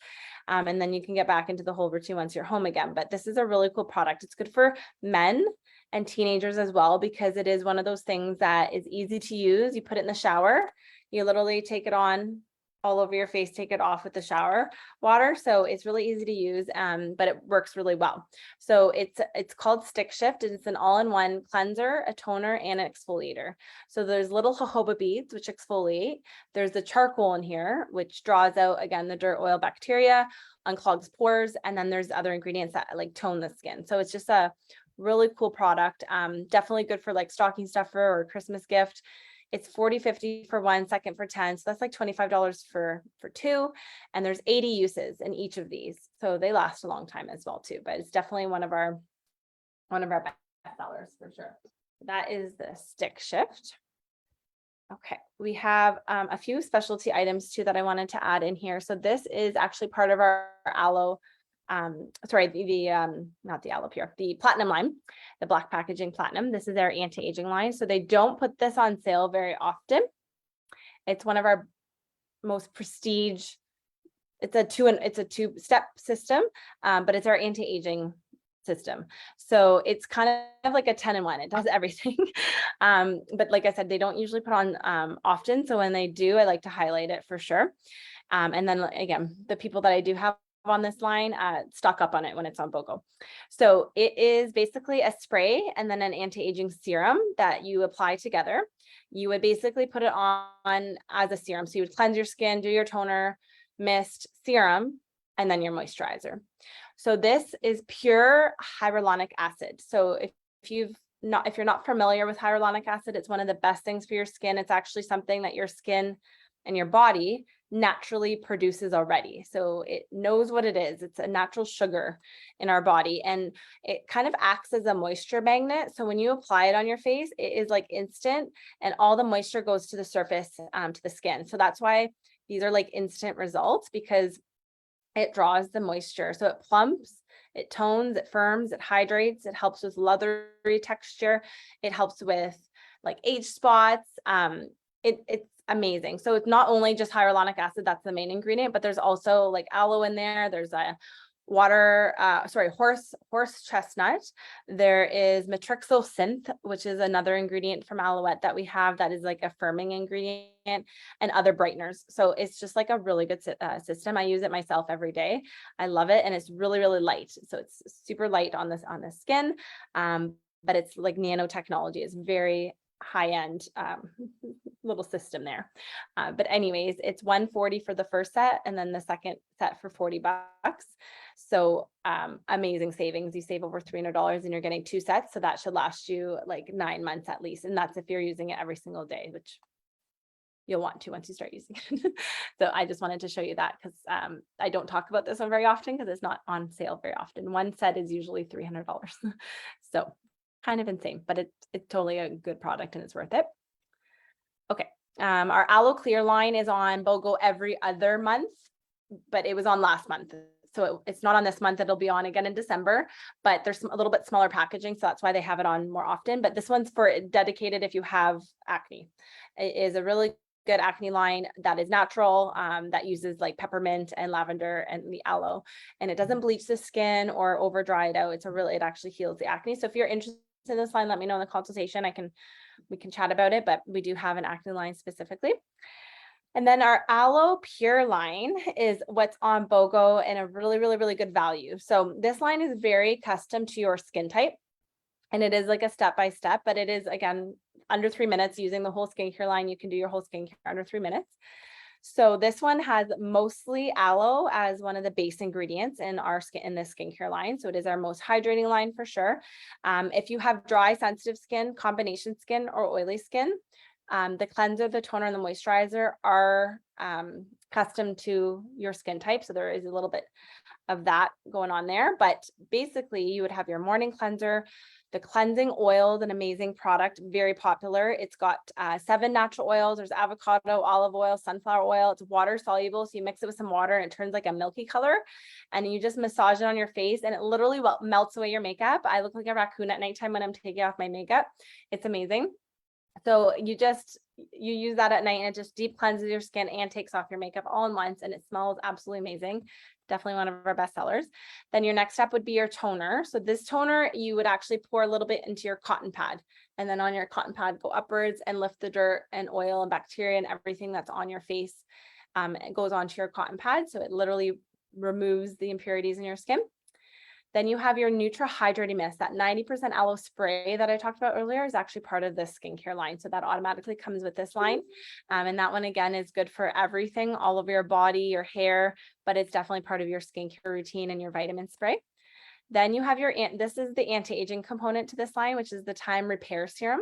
Speaker 1: And then you can get back into the whole routine once you're home again. But this is a really cool product. It's good for men and teenagers as well, because it is one of those things that is easy to use. You put it in the shower, you literally take it on all over your face, take it off with the shower water. So it's really easy to use, but it works really well. So it's called Stick Shift, and it's an all-in-one cleanser, a toner, and an exfoliator. So there's little jojoba beads, which exfoliate. There's the charcoal in here, which draws out, again, the dirt, oil, bacteria, unclogs pores. And then there's other ingredients that like tone the skin. So it's just a really cool product. Definitely good for like stocking stuffer or Christmas gift. It's $40.50 for one, second for 10. So that's like $25 for 2. And there's 80 uses in each of these. So they last a long time as well too, but it's definitely one of our best sellers for sure. That is the Stick Shift. Okay, we have a few specialty items too that I wanted to add in here. So this is actually part of our aloe, sorry, not the Aloe Pure, the platinum line, the black packaging platinum. This is their anti-aging line. So they don't put this on sale very often. It's one of our most prestige. It's a two-step system, but it's our anti-aging system. So it's kind of like a 10-in-1. It does everything. But like I said, they don't usually put on often. So when they do, I like to highlight it for sure. And then again, the people that I do have on this line, stock up on it when it's on BOGO. So it is basically a spray and then an anti-aging serum that you apply together. You would basically put it on as a serum. So you would cleanse your skin, do your toner, mist, serum, and then your moisturizer. So this is pure hyaluronic acid. So if you're not familiar with hyaluronic acid, it's one of the best things for your skin. It's actually something that your skin and your body naturally produces already. So it knows what it is. It's a natural sugar in our body, and it kind of acts as a moisture magnet. So when you apply it on your face, it is like instant, and all the moisture goes to the surface, to the skin. So that's why these are like instant results, because it draws the moisture. So it plumps, it tones, it firms, it hydrates, it helps with leathery texture. It helps with like age spots. It's amazing. So it's not only just hyaluronic acid, that's the main ingredient, but there's also like aloe in there. There's a horse chestnut. There is matrixosynth, which is another ingredient from Aloette that we have that is like a firming ingredient, and other brighteners. So it's just like a really good system. I use it myself every day. I love it, and it's really, really light. So it's super light on the skin, but it's like nanotechnology. It's very high-end little system there. But anyways, it's $140 for the first set, and then the second set for $40. So amazing savings. You save over $300 and you're getting 2 sets. So that should last you like 9 months at least. And that's if you're using it every single day, which you'll want to once you start using it. So I just wanted to show you that because I don't talk about this one very often because it's not on sale very often. One set is usually $300. So kind of insane, but it's totally a good product and it's worth it. Okay. Our Aloe Clear line is on BOGO every other month, but it was on last month. So it's not on this month. It'll be on again in December, but there's a little bit smaller packaging. So that's why they have it on more often. But this one's for dedicated if you have acne. It is a really good acne line that is natural, that uses like peppermint and lavender and the aloe, and it doesn't bleach the skin or over dry it out. It actually heals the acne. So if you're interested in this line, let me know in the consultation. We can chat about it, but we do have an acne line specifically. And then our Aloe Pure line is what's on BOGO and a really, really, really good value. So this line is very custom to your skin type. And it is like a step-by-step, but it is, again, under 3 minutes. Using the whole skincare line, you can do your whole skincare under 3 minutes. So this one has mostly aloe as one of the base ingredients in this skincare line. So it is our most hydrating line for sure. If you have dry, sensitive skin, combination skin, or oily skin, the cleanser, the toner, and the moisturizer are custom to your skin type. So there is a little bit of that going on there, but basically you would have your morning cleanser. The cleansing oil is an amazing product, very popular. It's got 7 natural oils. There's avocado, olive oil, sunflower oil. It's water soluble. So you mix it with some water and it turns like a milky color, and you just massage it on your face and it literally melts away your makeup. I look like a raccoon at nighttime when I'm taking off my makeup. It's amazing. So you use that at night and it just deep cleanses your skin and takes off your makeup all in once, and it smells absolutely amazing. Definitely one of our best sellers. Then your next step would be your toner. So this toner, you would actually pour a little bit into your cotton pad, and then on your cotton pad, go upwards and lift the dirt and oil and bacteria and everything that's on your face. It goes onto your cotton pad. So it literally removes the impurities in your skin. Then you have your Nutra Hydrating Mist. That 90% aloe spray that I talked about earlier is actually part of this skincare line. So that automatically comes with this line. And that one, again, is good for everything, all over your body, your hair, but it's definitely part of your skincare routine and your vitamin spray. Then you have this is the anti-aging component to this line, which is the Time Repair Serum.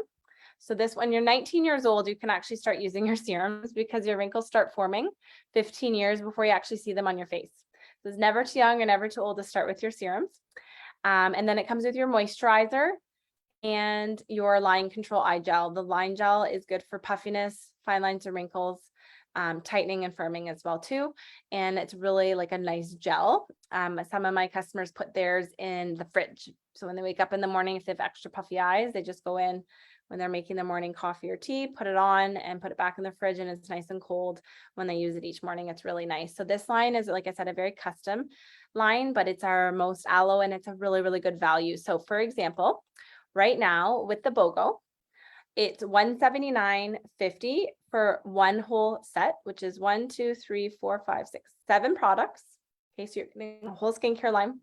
Speaker 1: So this, when you're 19 years old, you can actually start using your serums because your wrinkles start forming 15 years before you actually see them on your face. So it's never too young or never too old to start with your serums. And then it comes with your moisturizer and your line control eye gel. The line gel is good for puffiness, fine lines or wrinkles, tightening and firming as well too. And it's really like a nice gel. Some of my customers put theirs in the fridge. So when they wake up in the morning, if they have extra puffy eyes, they just go in when they're making their morning coffee or tea, put it on and put it back in the fridge, and it's nice and cold when they use it each morning. It's really nice. So this line is, like I said, a very custom line, but it's our most aloe and it's a really, really good value. So for example, right now with the BOGO, it's $179.50 for one whole set, which is 1, 2, 3, 4, 5, 6, 7 products. Okay, so you're getting a whole skincare line.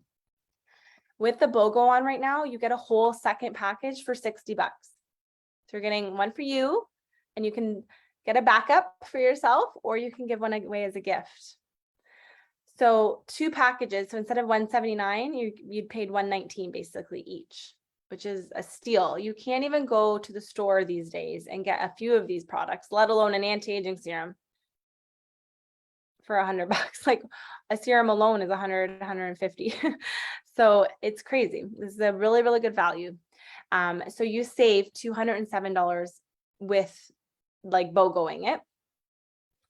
Speaker 1: With the BOGO on right now, you get a whole second package for $60. So you're getting one for you, and you can get a backup for yourself, or you can give one away as a gift. So 2 packages. So instead of $179, you'd paid $119 basically each, which is a steal. You can't even go to the store these days and get a few of these products, let alone an anti-aging serum for $100. Like a serum alone is 100, 150. So it's crazy. This is a really, really good value. So you save $207 with like BOGOing it.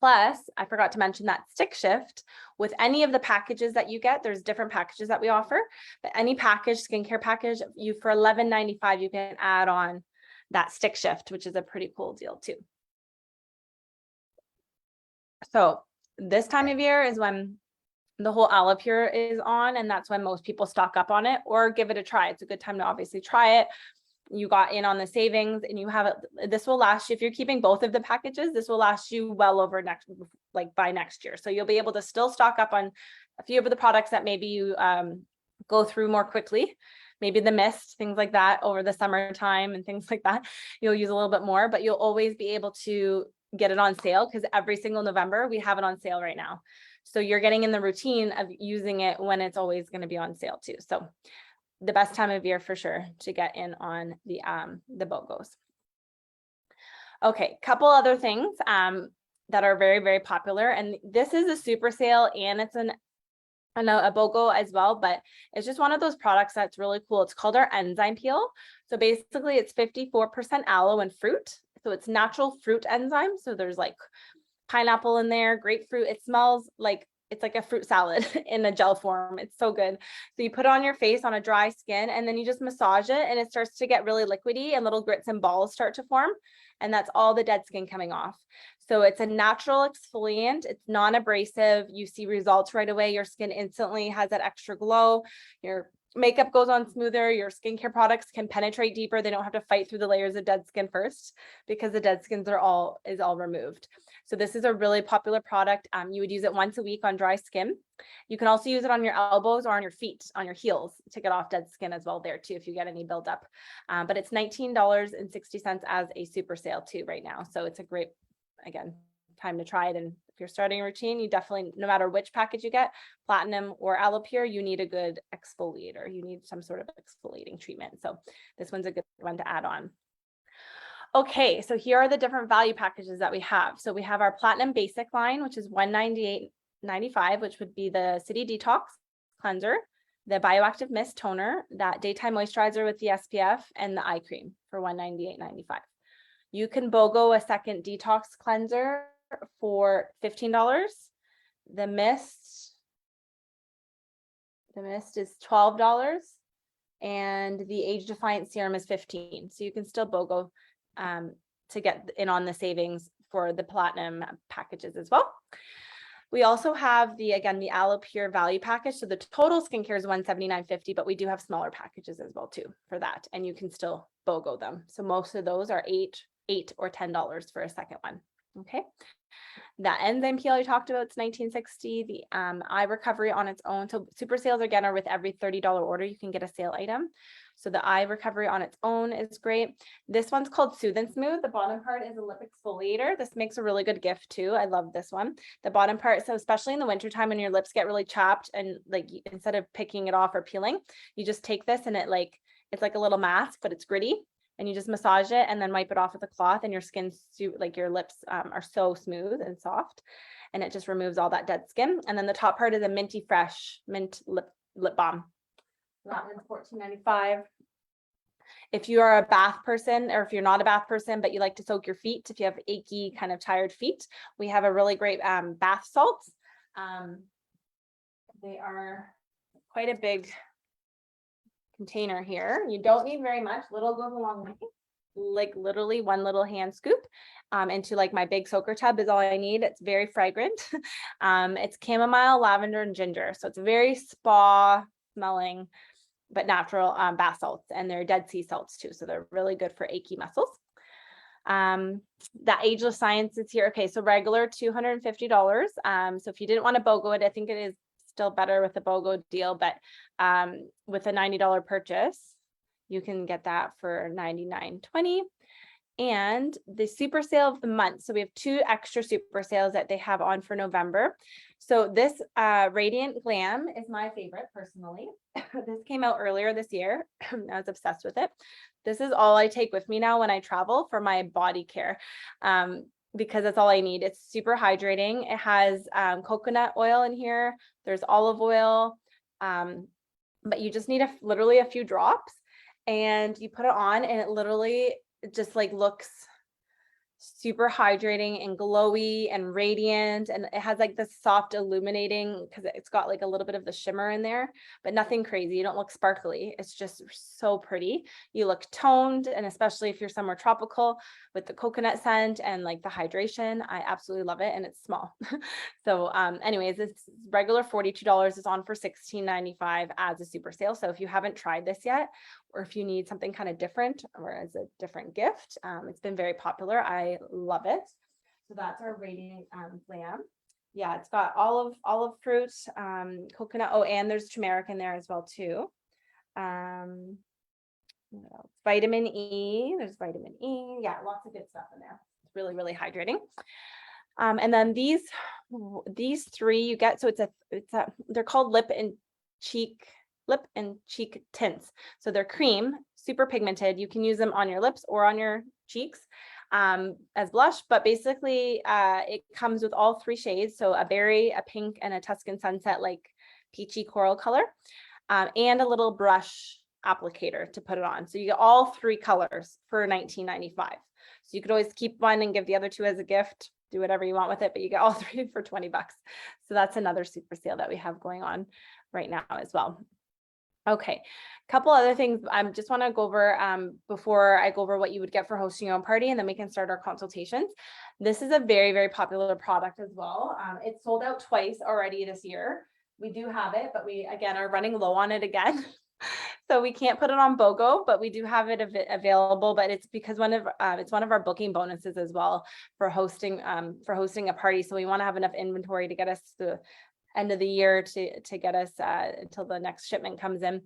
Speaker 1: Plus, I forgot to mention that stick shift with any of the packages that you get. There's different packages that we offer, but any package, skincare package, you for $11.95, you can add on that stick shift, which is a pretty cool deal too. So this time of year is when the whole Alipure is on, and that's when most people stock up on it or give it a try. It's a good time to obviously try it. You got in on the savings and you have it. This will last you, if you're keeping both of the packages, this will last you well over next, like by next year. So you'll be able to still stock up on a few of the products that maybe you go through more quickly. Maybe the mist, things like that over the summertime and things like that. You'll use a little bit more, but you'll always be able to get it on sale because every single November we have it on sale right now. So you're getting in the routine of using it when it's always going to be on sale too. So the best time of year for sure to get in on the BOGOs. Okay, couple other things that are very, very popular. And this is a super sale and it's a BOGO as well, but it's just one of those products that's really cool. It's called our enzyme peel. So basically it's 54% aloe and fruit. So it's natural fruit enzyme. So there's like pineapple in there, grapefruit. It smells like it's like a fruit salad in a gel form. It's so good. So you put it on your face on a dry skin and then you just massage it and it starts to get really liquidy and little grits and balls start to form. And that's all the dead skin coming off. So it's a natural exfoliant. It's non-abrasive. You see results right away. Your skin instantly has that extra glow. Your makeup goes on smoother. Your skincare products can penetrate deeper. They don't have to fight through the layers of dead skin first because the dead skins are all removed. So this is a really popular product. You would use it once a week on dry skin. You can also use it on your elbows or on your feet, on your heels to get off dead skin as well there too, if you get any buildup. But it's $19.60 as a super sale too right now. So it's a great, again, time to try it. And if you're starting a routine, you definitely, no matter which package you get, Platinum or Alipure, you need a good exfoliator. You need some sort of exfoliating treatment. So this one's a good one to add on. Okay, so here are the different value packages that we have. So we have our Platinum Basic line, which is $198.95, which would be the City Detox Cleanser, the Bioactive Mist Toner, that Daytime Moisturizer with the SPF, and the eye cream for $198.95. You can BOGO a second detox cleanser for $15. The mist is $12, and the Age Defiant Serum is $15. So you can still BOGO to get in on the savings for the Platinum packages as well. We also have the Alipure value package. So the total skincare is $179.50, but we do have smaller packages as well too for that. And you can still BOGO them. So most of those are $8 or $10 for a second one. Okay. That enzyme peel I talked about, it's $19.60. The eye recovery on its own. So super sales again are with every $30 order, you can get a sale item. So the eye recovery on its own is great. This one's called Soothe and Smooth. The bottom part is a lip exfoliator. This makes a really good gift too. I love this one. The bottom part, so especially in the wintertime when your lips get really chapped and like instead of picking it off or peeling, you just take this and it's like a little mask, but it's gritty. And you just massage it and then wipe it off with a cloth and your skin, like your lips are so smooth and soft, and it just removes all that dead skin. And then the top part is a minty fresh mint lip balm. That one's $14.95. If you are a bath person, or if you're not a bath person, but you like to soak your feet, if you have achy, kind of tired feet, we have a really great bath salts. They are quite a big container here. You don't need very much. Little goes a long way. Like literally one little hand scoop into like my big soaker tub is all I need. It's very fragrant. It's chamomile, lavender, and ginger. So it's very spa smelling, but natural bath salts, and they're Dead Sea salts too. So they're really good for achy muscles. That Ageless Science is here. Okay, so regular $250. So if you didn't want to BOGO it, I think it is still better with the BOGO deal, but with a $90 purchase, you can get that for $99.20. And the super sale of the month. So we have 2 extra super sales that they have on for November. So this Radiant Glam is my favorite personally. This came out earlier this year. I was obsessed with it. This is all I take with me now when I travel for my body care. Because that's all I need. It's super hydrating. It has coconut oil in here. There's olive oil, but you just need literally a few drops, and you put it on, and it literally just like looks super hydrating and glowy and radiant. And it has like this soft illuminating because it's got like a little bit of the shimmer in there, but nothing crazy. You don't look sparkly. It's just so pretty. You look toned, and especially if you're somewhere tropical with the coconut scent and like the hydration, I absolutely love it. And it's small. So anyways, it's regular $42 is on for $16.95 as a super sale. So if you haven't tried this yet, or if you need something kind of different or as a different gift, it's been very popular. I love it. So that's our radiant lamb. Yeah, it's got olive fruit, coconut. Oh, and there's turmeric in there as well too. What else? Vitamin E. There's vitamin E. Yeah, lots of good stuff in there. It's really, really hydrating. And then these three you get. So they're called lip and cheek tints. So they're cream, super pigmented. You can use them on your lips or on your cheeks as blush, but basically it comes with all three shades. So a berry, a pink, and a Tuscan sunset, like peachy coral color, and a little brush applicator to put it on. So you get all three colors for $19.95. So you could always keep one and give the other two as a gift, do whatever you want with it, but you get all three for $20. So that's another super sale that we have going on right now as well. Okay, a couple other things I just want to go over before I go over what you would get for hosting your own party, and then we can start our consultations. This is a very, very popular product as well. It's sold out twice already this year. We do have it, but we again are running low on it again. So we can't put it on BOGO, but we do have it available. But it's because it's one of our booking bonuses as well for hosting a party. So we want to have enough inventory to get us to end of the year to get us until the next shipment comes in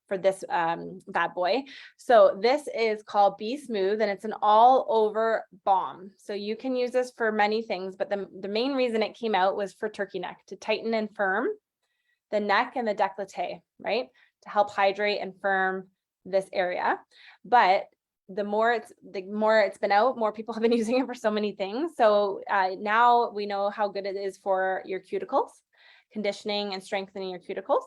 Speaker 1: for this bad boy. So this is called Be Smooth, and it's an all over balm. So you can use this for many things, but the main reason it came out was for turkey neck, to tighten and firm the neck and the décolleté, right? To help hydrate and firm this area. But the more it's been out, more people have been using it for so many things. So now we know how good it is for your cuticles, conditioning and strengthening your cuticles.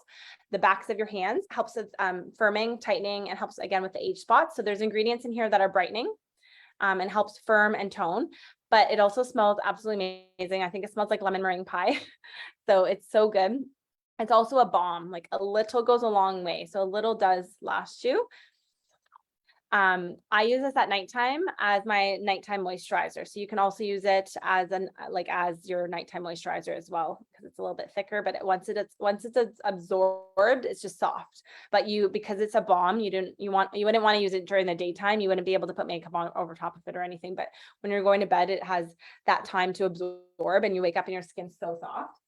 Speaker 1: The backs of your hands helps with firming, tightening, and helps again with the age spots. So there's ingredients in here that are brightening and helps firm and tone, but it also smells absolutely amazing. I think it smells like lemon meringue pie. So it's so good. It's also a balm, like a little goes a long way. So a little does last you. I use this at nighttime as my nighttime moisturizer. So you can also use it as as your nighttime moisturizer as well, because it's a little bit thicker, but once it's absorbed, it's just soft. But because it's a balm, you wouldn't want to use it during the daytime. You wouldn't be able to put makeup on over top of it or anything. But when you're going to bed, it has that time to absorb, and you wake up and your skin's so soft.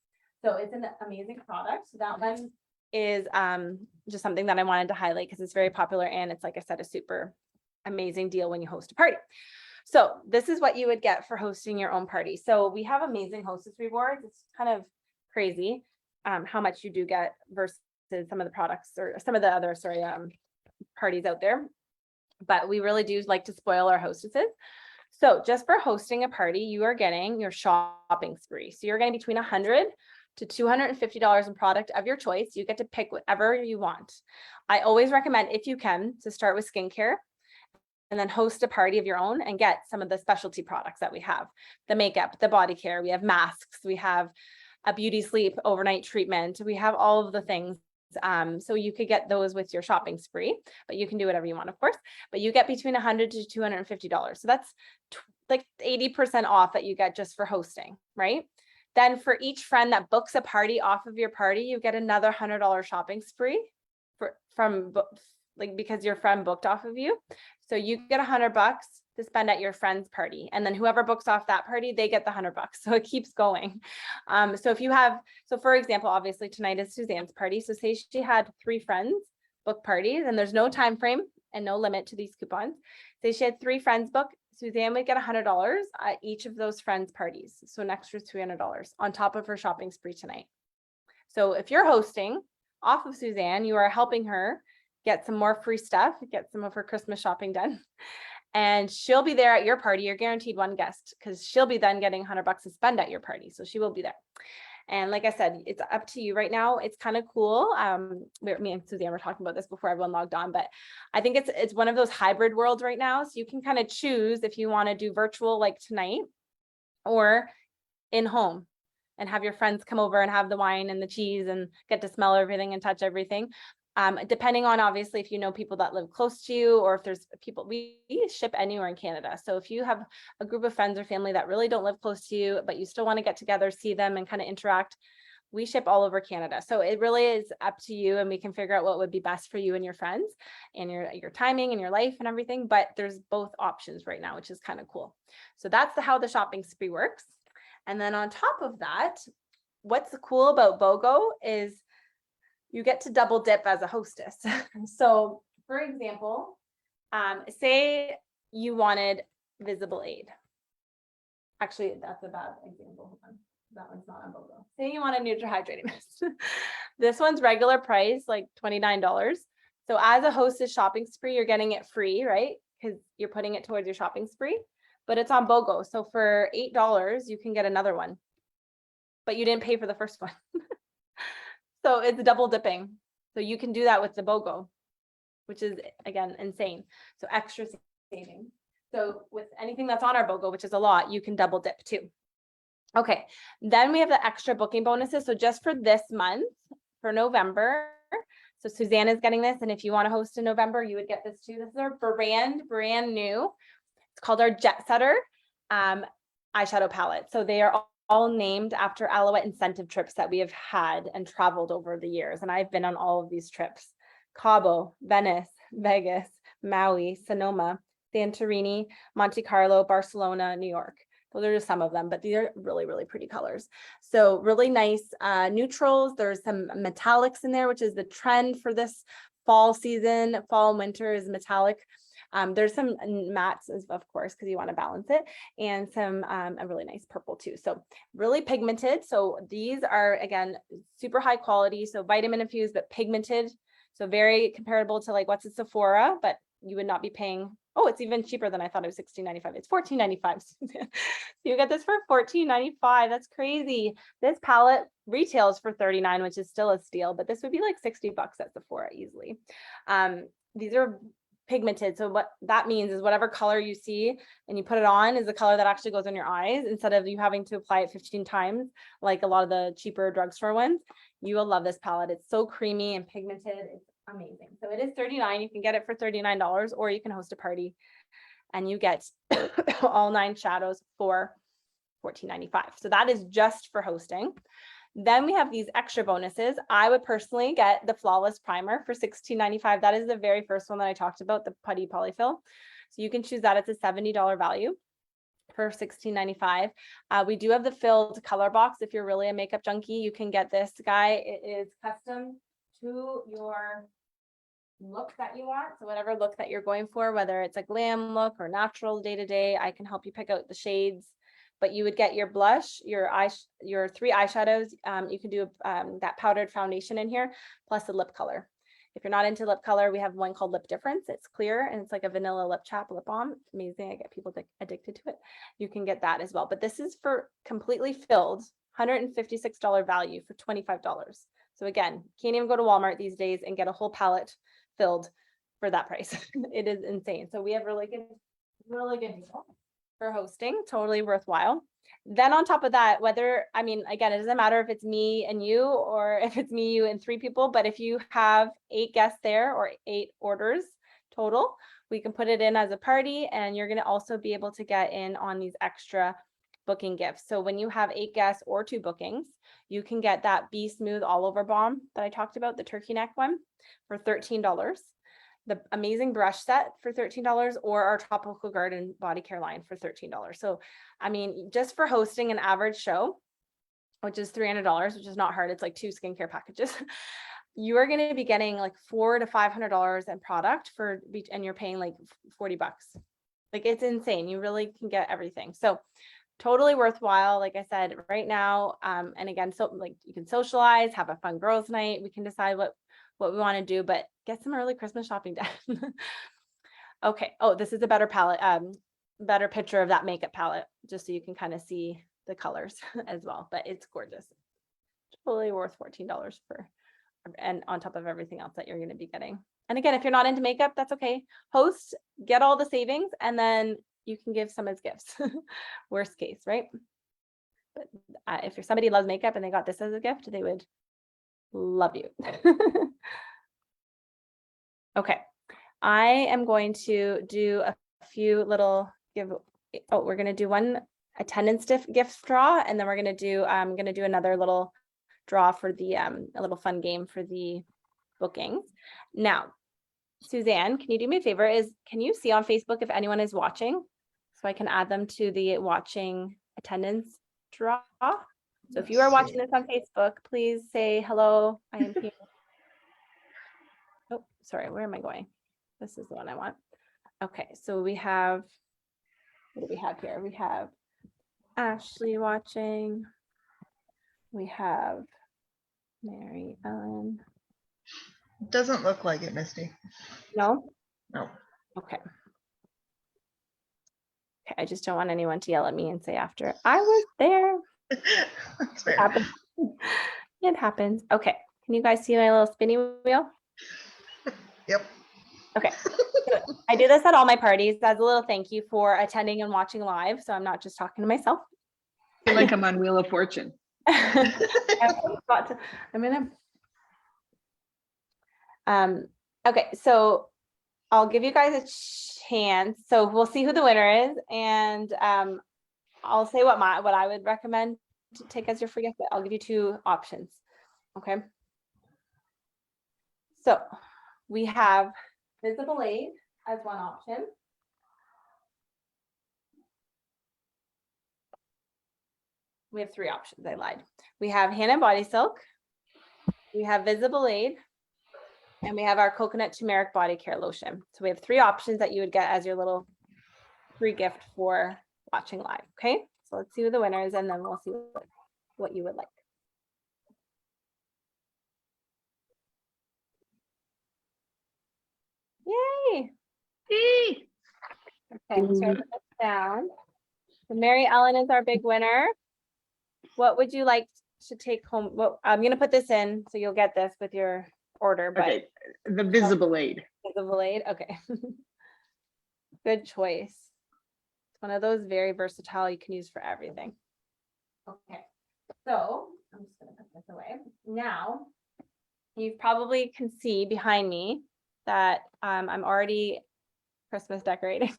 Speaker 1: So it's an amazing product. So that one is just something that I wanted to highlight because it's very popular, and it's, like I said, a super amazing deal when you host a party. So this is what you would get for hosting your own party. So we have amazing hostess rewards. It's kind of crazy how much you do get versus some of the products or some of the other parties out there. But we really do like to spoil our hostesses. So just for hosting a party, you are getting your shopping spree. So you're getting between $100 to $250 in product of your choice. You get to pick whatever you want. I always recommend, if you can, to start with skincare and then host a party of your own and get some of the specialty products that we have. The makeup, the body care, we have masks, we have a beauty sleep overnight treatment. We have all of the things. So you could get those with your shopping spree, but you can do whatever you want, of course. But you get between $100 to $250. So that's like 80% off that you get just for hosting, right? Then for each friend that books a party off of your party, you get another $100 shopping spree because your friend booked off of you. So you get $100 to spend at your friend's party. And then whoever books off that party, they get the $100. So it keeps going. So for example, obviously tonight is Suzanne's party. So say she had 3 friends book parties, and there's no time frame and no limit to these coupons. Say she had 3 friends book, Suzanne would get $100 at each of those friends' parties. So an extra $300 on top of her shopping spree tonight. So if you're hosting off of Suzanne, you are helping her get some more free stuff, get some of her Christmas shopping done. And she'll be there at your party. You're guaranteed one guest because she'll be then getting $100 to spend at your party. So she will be there. And like I said, it's up to you right now. It's kind of cool. Me and Suzanne were talking about this before everyone logged on, but I think it's one of those hybrid worlds right now. So you can kind of choose if you want to do virtual like tonight or in home and have your friends come over and have the wine and the cheese and get to smell everything and touch everything. Depending on obviously if you know people that live close to you or if there's people, we ship anywhere in Canada. So if you have a group of friends or family that really don't live close to you, but you still want to get together, see them and kind of interact, we ship all over Canada. So it really is up to you and we can figure out what would be best for you and your friends and your timing and your life and everything. But there's both options right now, which is kind of cool. So that's how the shopping spree works. And then on top of that, what's cool about BOGO is you get to double dip as a hostess. So for example, say you wanted visible aid. Actually, that's a bad example. Hold on. That one's not on BOGO. Say you want a neutral hydrating mist. This one's regular price, like $29. So as a hostess shopping spree, you're getting it free, right? Because you're putting it towards your shopping spree, but it's on BOGO. So for $8, you can get another one, but you didn't pay for the first one. So it's double dipping. So you can do that with the BOGO, which is again, insane. So extra saving. So with anything that's on our BOGO, which is a lot, you can double dip too. Okay, then we have the extra booking bonuses. So just for this month, for November, so Suzanne is getting this. And if you want to host in November, you would get this too. This is our brand new. It's called our Jet Setter eyeshadow palette. So they are all named after Aloette incentive trips that we have had and traveled over the years. And I've been on all of these trips: Cabo, Venice, Vegas, Maui, Sonoma, Santorini, Monte Carlo, Barcelona, New York. Those are just some of them, but these are really, really pretty colors. So really nice neutrals. There's some metallics in there, which is the trend for this fall season. Fall and winter is metallic. There's some mattes, of course, because you want to balance it, and some a really nice purple too. So really pigmented. So these are, again, super high quality. So vitamin infused, but pigmented. So very comparable to like what's a Sephora, but you would not be paying. Oh, it's even cheaper than I thought. It was $16.95. It's $14.95. You get this for $14.95. That's crazy. This palette retails for $39, which is still a steal, but this would be like $60 at Sephora easily. These are pigmented. So what that means is whatever color you see and you put it on is the color that actually goes on your eyes, instead of you having to apply it 15 times like a lot of the cheaper drugstore ones. You will love this palette. It's so creamy and pigmented. It's amazing. So it is $39. You can get it for $39, or you can host a party and you get all 9 shadows for $14.95. So that is just for hosting. Then we have these extra bonuses. I would personally get the Flawless Primer for $16.95. That is the very first one that I talked about, the putty polyfill. So you can choose that. It's a $70 value for $16.95. We do have the filled color box. If you're really a makeup junkie, you can get this guy. It is custom to your look that you want. So whatever look that you're going for, whether it's a glam look or natural day-to-day, I can help you pick out the shades. But you would get your blush, your 3 eyeshadows. You can do that powdered foundation in here, plus a lip color. If you're not into lip color, we have one called Lip Difference. It's clear and it's like a vanilla lip balm. It's amazing. I get people addicted to it. You can get that as well. But this is for completely filled, $156 value for $25. So again, can't even go to Walmart these days and get a whole palette filled for that price. It is insane. So we have really good deal for hosting, totally worthwhile. Then on top of that, again, it doesn't matter if it's me and you, or if it's me, you, and 3 people, but if you have 8 guests there or 8 orders total, we can put it in as a party, and you're going to also be able to get in on these extra booking gifts. So when you have 8 guests or 2 bookings, you can get that Be Smooth All Over Balm that I talked about, the turkey neck one, for $13. The amazing brush set for $13, or our tropical garden body care line for $13. So, I mean, just for hosting an average show, which is $300, which is not hard. It's like 2 skincare packages. You are going to be getting like $400 to $500 in product and you're paying like $40. Like, it's insane. You really can get everything. So totally worthwhile. Like I said, right now. And again, so like you can socialize, have a fun girls' night. We can decide what we want to do, but get some early Christmas shopping done. Okay. Oh, this is a better palette, better picture of that makeup palette, just so you can kind of see the colors as well, but it's gorgeous. totally worth $14 for, and on top of everything else that you're going to be getting. And again, if you're not into makeup, that's okay. Host, get all the savings, and then you can give some as gifts. Worst case, right? But if you're somebody who loves makeup and they got this as a gift, they would love you. Okay, I am going to do a few little we're going to do one attendance gift draw, and then we're going to do, I'm going to do another little draw for the, a little fun game for the bookings. Now, Suzanne, can you do me a favor? Can you see on Facebook if anyone is watching? So I can add them to the watching attendance draw. So if you are watching this on Facebook, please say hello. I am here. Oh, sorry, where am I going? This is the one I want. Okay, so we have, what do we have here? We have Ashley watching. We have Mary Ellen.
Speaker 2: Doesn't look like it, Misty.
Speaker 1: No?
Speaker 2: No.
Speaker 1: Okay. Okay, I just don't want anyone to yell at me and say after I was there.
Speaker 2: That's fair.
Speaker 1: It happens. It happens. Okay, can you guys see my little spinny wheel?
Speaker 2: Yep.
Speaker 1: Okay. I do this at all my parties as a little thank you for attending and watching live. So I'm not just talking to myself.
Speaker 3: I feel like I'm on Wheel of Fortune.
Speaker 1: I'm gonna okay, so I'll give you guys a chance. So we'll see who the winner is, and I'll say what I would recommend to take as your free gift, but I'll give you two options. Okay. So we have Visible Aid as one option. We have three options. I lied. We have Hand and Body Silk, we have Visible Aid, and we have our Coconut Turmeric Body Care Lotion. So we have three options that you would get as your little free gift for watching live. Okay, so let's see who the winner is, and then we'll see what you would like. Yay!
Speaker 3: Hey.
Speaker 1: Okay, let's write this down. So Mary Ellen is our big winner. What would you like to take home? Well, I'm going to put this in, so you'll get this with your order, but
Speaker 3: Okay, the Visible Aid.
Speaker 1: Visible Aid, okay. Good choice. It's one of those very versatile you can use for everything. Okay, so I'm just going to put this away. Now, you probably can see behind me that I'm already Christmas decorating.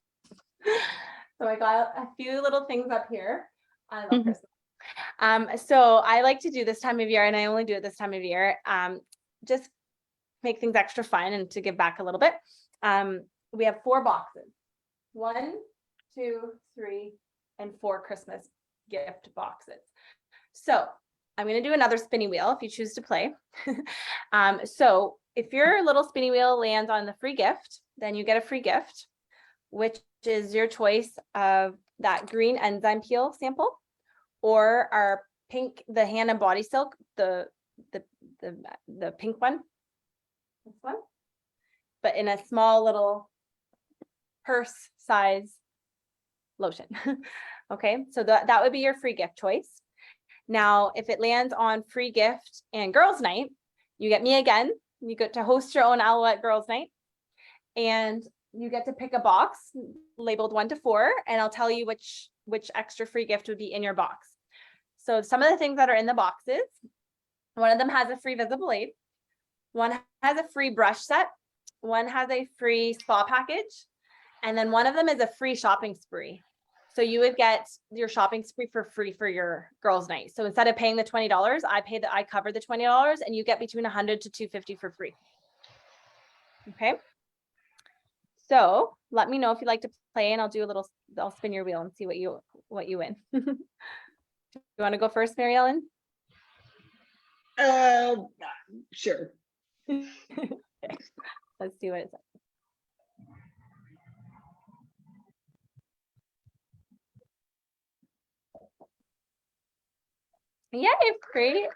Speaker 1: So I got a few little things up here. I love Christmas. So I like to do this time of year, and I only do it this time of year, just make things extra fun and to give back a little bit. We have 4 boxes, 1, 2, 3, and 4 Christmas gift boxes. So I'm going to do another spinny wheel if you choose to play. So if your little spinny wheel lands on the free gift, then you get a free gift, which is your choice of that green enzyme peel sample, or our pink, the Hand and Body Silk, the pink one, this one, but in a small little purse size lotion. Okay, so that would be your free gift choice. Now, if it lands on free gift and girls' night, you get me again. You get to host your own Aloette girls' night, and you get to pick a box labeled 1 to 4, and I'll tell you which extra free gift would be in your box. So some of the things that are in the boxes, one of them has a free Visible Aid, one has a free brush set, one has a free spa package, and then one of them is a free shopping spree. So you would get your shopping spree for free for your girls' night. So instead of paying the $20, I cover the $20, and you get between $100 to $250 for free. Okay. So let me know if you'd like to play, and I'll spin your wheel and see what you win. You want to go first, Mary Ellen?
Speaker 3: Sure.
Speaker 1: Okay. Let's see what it says. Yay, free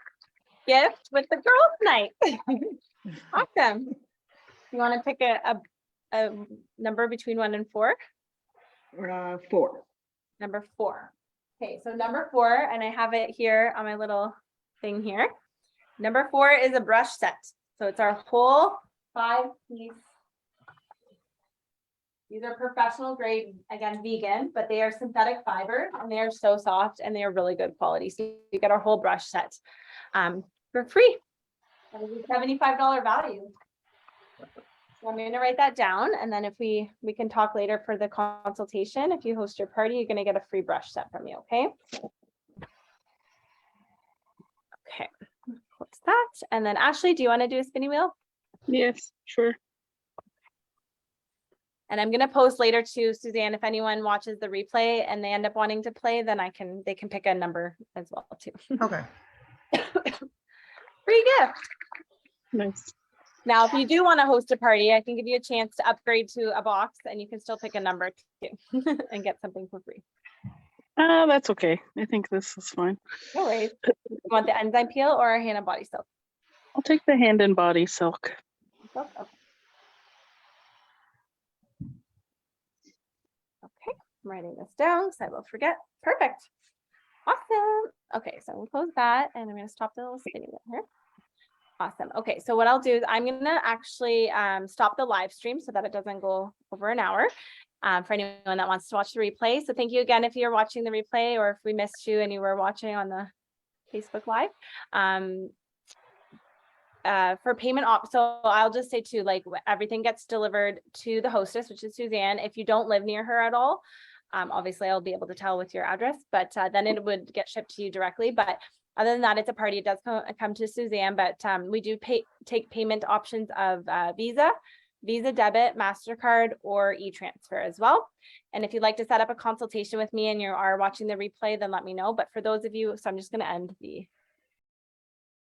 Speaker 1: gift with the girls' night. Awesome. You want to pick a number between 1 and 4?
Speaker 3: 4.
Speaker 1: Number 4. Okay, so number 4, and I have it here on my little thing here. Number 4 is a brush set. So it's our whole 5-piece. These are professional grade, again, vegan, but they are synthetic fiber and they are so soft and they are really good quality. So you get our whole brush set for free. That is a $75 value. So I'm going to write that down. And then if we can talk later for the consultation. If you host your party, you're going to get a free brush set from me. Okay. Okay. Close that. And then Ashley, do you want to do a spinning wheel?
Speaker 4: Yes, sure.
Speaker 1: And I'm going to post later to Suzanne, if anyone watches the replay and they end up wanting to play, then they can pick a number as well too.
Speaker 2: Okay.
Speaker 1: Free gift.
Speaker 4: Nice.
Speaker 1: Now, if you do want to host a party, I can give you a chance to upgrade to a box and you can still pick a number too and get something for free.
Speaker 4: That's okay. I think this is fine.
Speaker 1: No worries. You want the enzyme peel or a hand and body silk?
Speaker 4: I'll take the hand and body silk.
Speaker 1: Okay. Okay, I'm writing this down so I will forget. Perfect. Awesome. Okay, so we'll close that and I'm going to stop the little spinning wheel here. Awesome. Okay, so what I'll do is I'm going to actually stop the live stream so that it doesn't go over an hour for anyone that wants to watch the replay. So thank you again if you're watching the replay or if we missed you and you were watching on the Facebook Live. For payment so I'll just say too, like everything gets delivered to the hostess, which is Suzanne. If you don't live near her at all, obviously I'll be able to tell with your address, but then it would get shipped to you directly. But other than that, it's a party. It does come to Suzanne, but we do take payment options of Visa debit, MasterCard, or e-transfer as well. And if you'd like to set up a consultation with me and you are watching the replay, then let me know. But for those of you, so I'm just going to end the